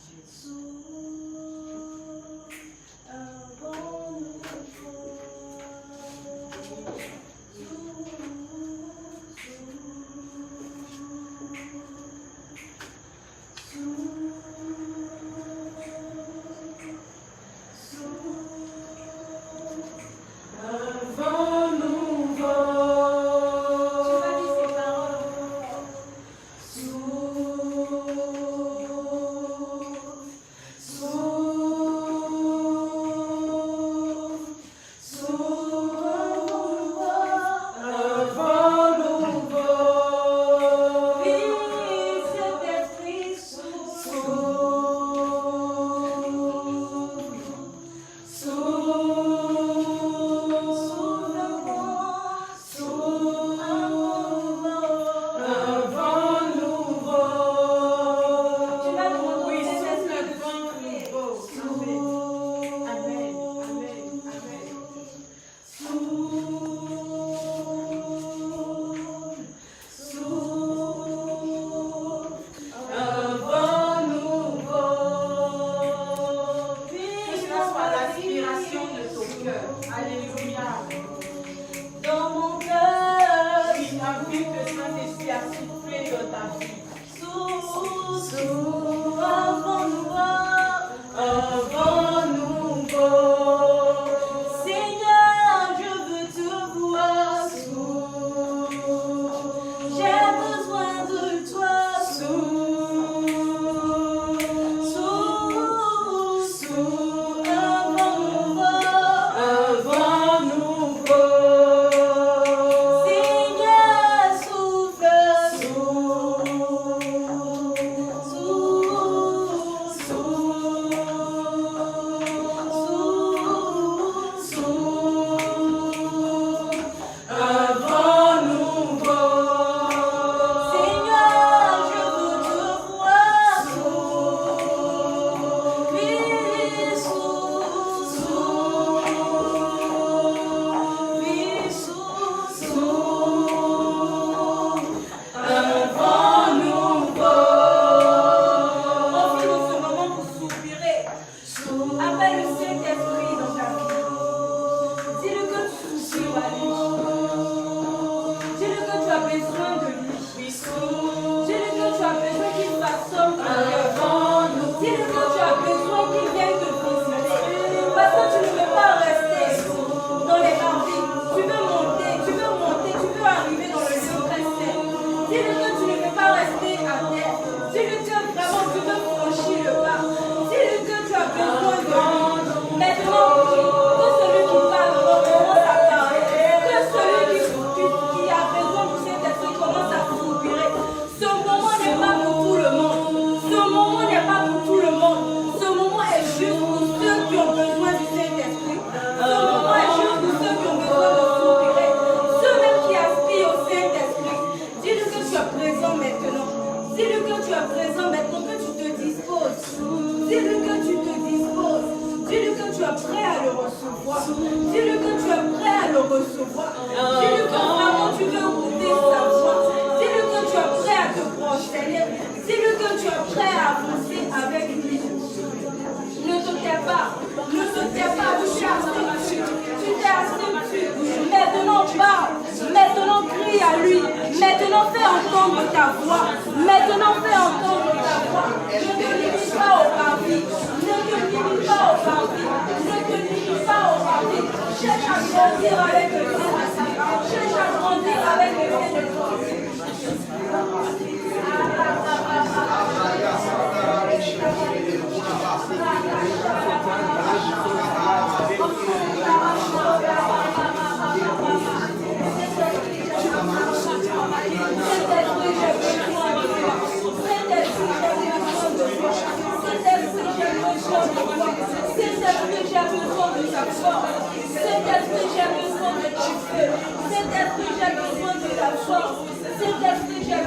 Appelle le Saint-Esprit dans ta vie. Dis-le que tu soucies à lui. Dis-le que tu as besoin de lui. Dis-le que tu as besoin qu'il façonne ton cœur. Dis-le que tu as besoin qu'il vienne te visiter. Parce que tu ne veux pas rester dans les parties. Tu veux monter, tu veux arriver dans le lieu très saint. Dis-le que tu ne veux pas rester à terre. Dis-le que vraiment tu veux franchir le pas. Dis-le que tu as besoin de lui. Maintenant, que celui qui parle commence à parler. Que celui qui a besoin du Saint-Esprit commence à soupirer. Ce moment n'est pas pour tout le monde. Ce moment n'est pas pour tout le monde. Ce moment est juste pour ceux qui ont besoin du Saint-Esprit. Ce moment est juste pour ceux qui ont besoin de soupirer. Ceux-mêmes qui aspirent au Saint-Esprit. Dis-le que tu es présent maintenant. Dis-le que tu es présent maintenant, que tu te disposes. Dis-le que tu te disposes. Dis-le que tu es prêt à le recevoir. Dis-le que tu es prêt à le recevoir. Dis-le que vraiment tu veux goûter sa voix. Dis-le que tu es prêt à te prosterner. Dis-le que tu es prêt à avancer avec lui. Ne te tais pas. Ne te tais pas. Tu t'es abstenu. Tu t'es abstenu. Maintenant parle. Maintenant crie à lui. Maintenant fais entendre ta voix. Maintenant fais entendre ta voix. Ne te limite pas au parvis. Ne te limite pas au parvis. Ne te limite pas au parvis. Cherche à grandir avec le Saint-Esprit. Cherche à grandir avec le Saint-Esprit. Saint-Esprit, j'ai besoin de ta force. Saint-Esprit, j'ai besoin de ton feu. Saint-Esprit, j'ai besoin de ta force. Saint-Esprit, j'ai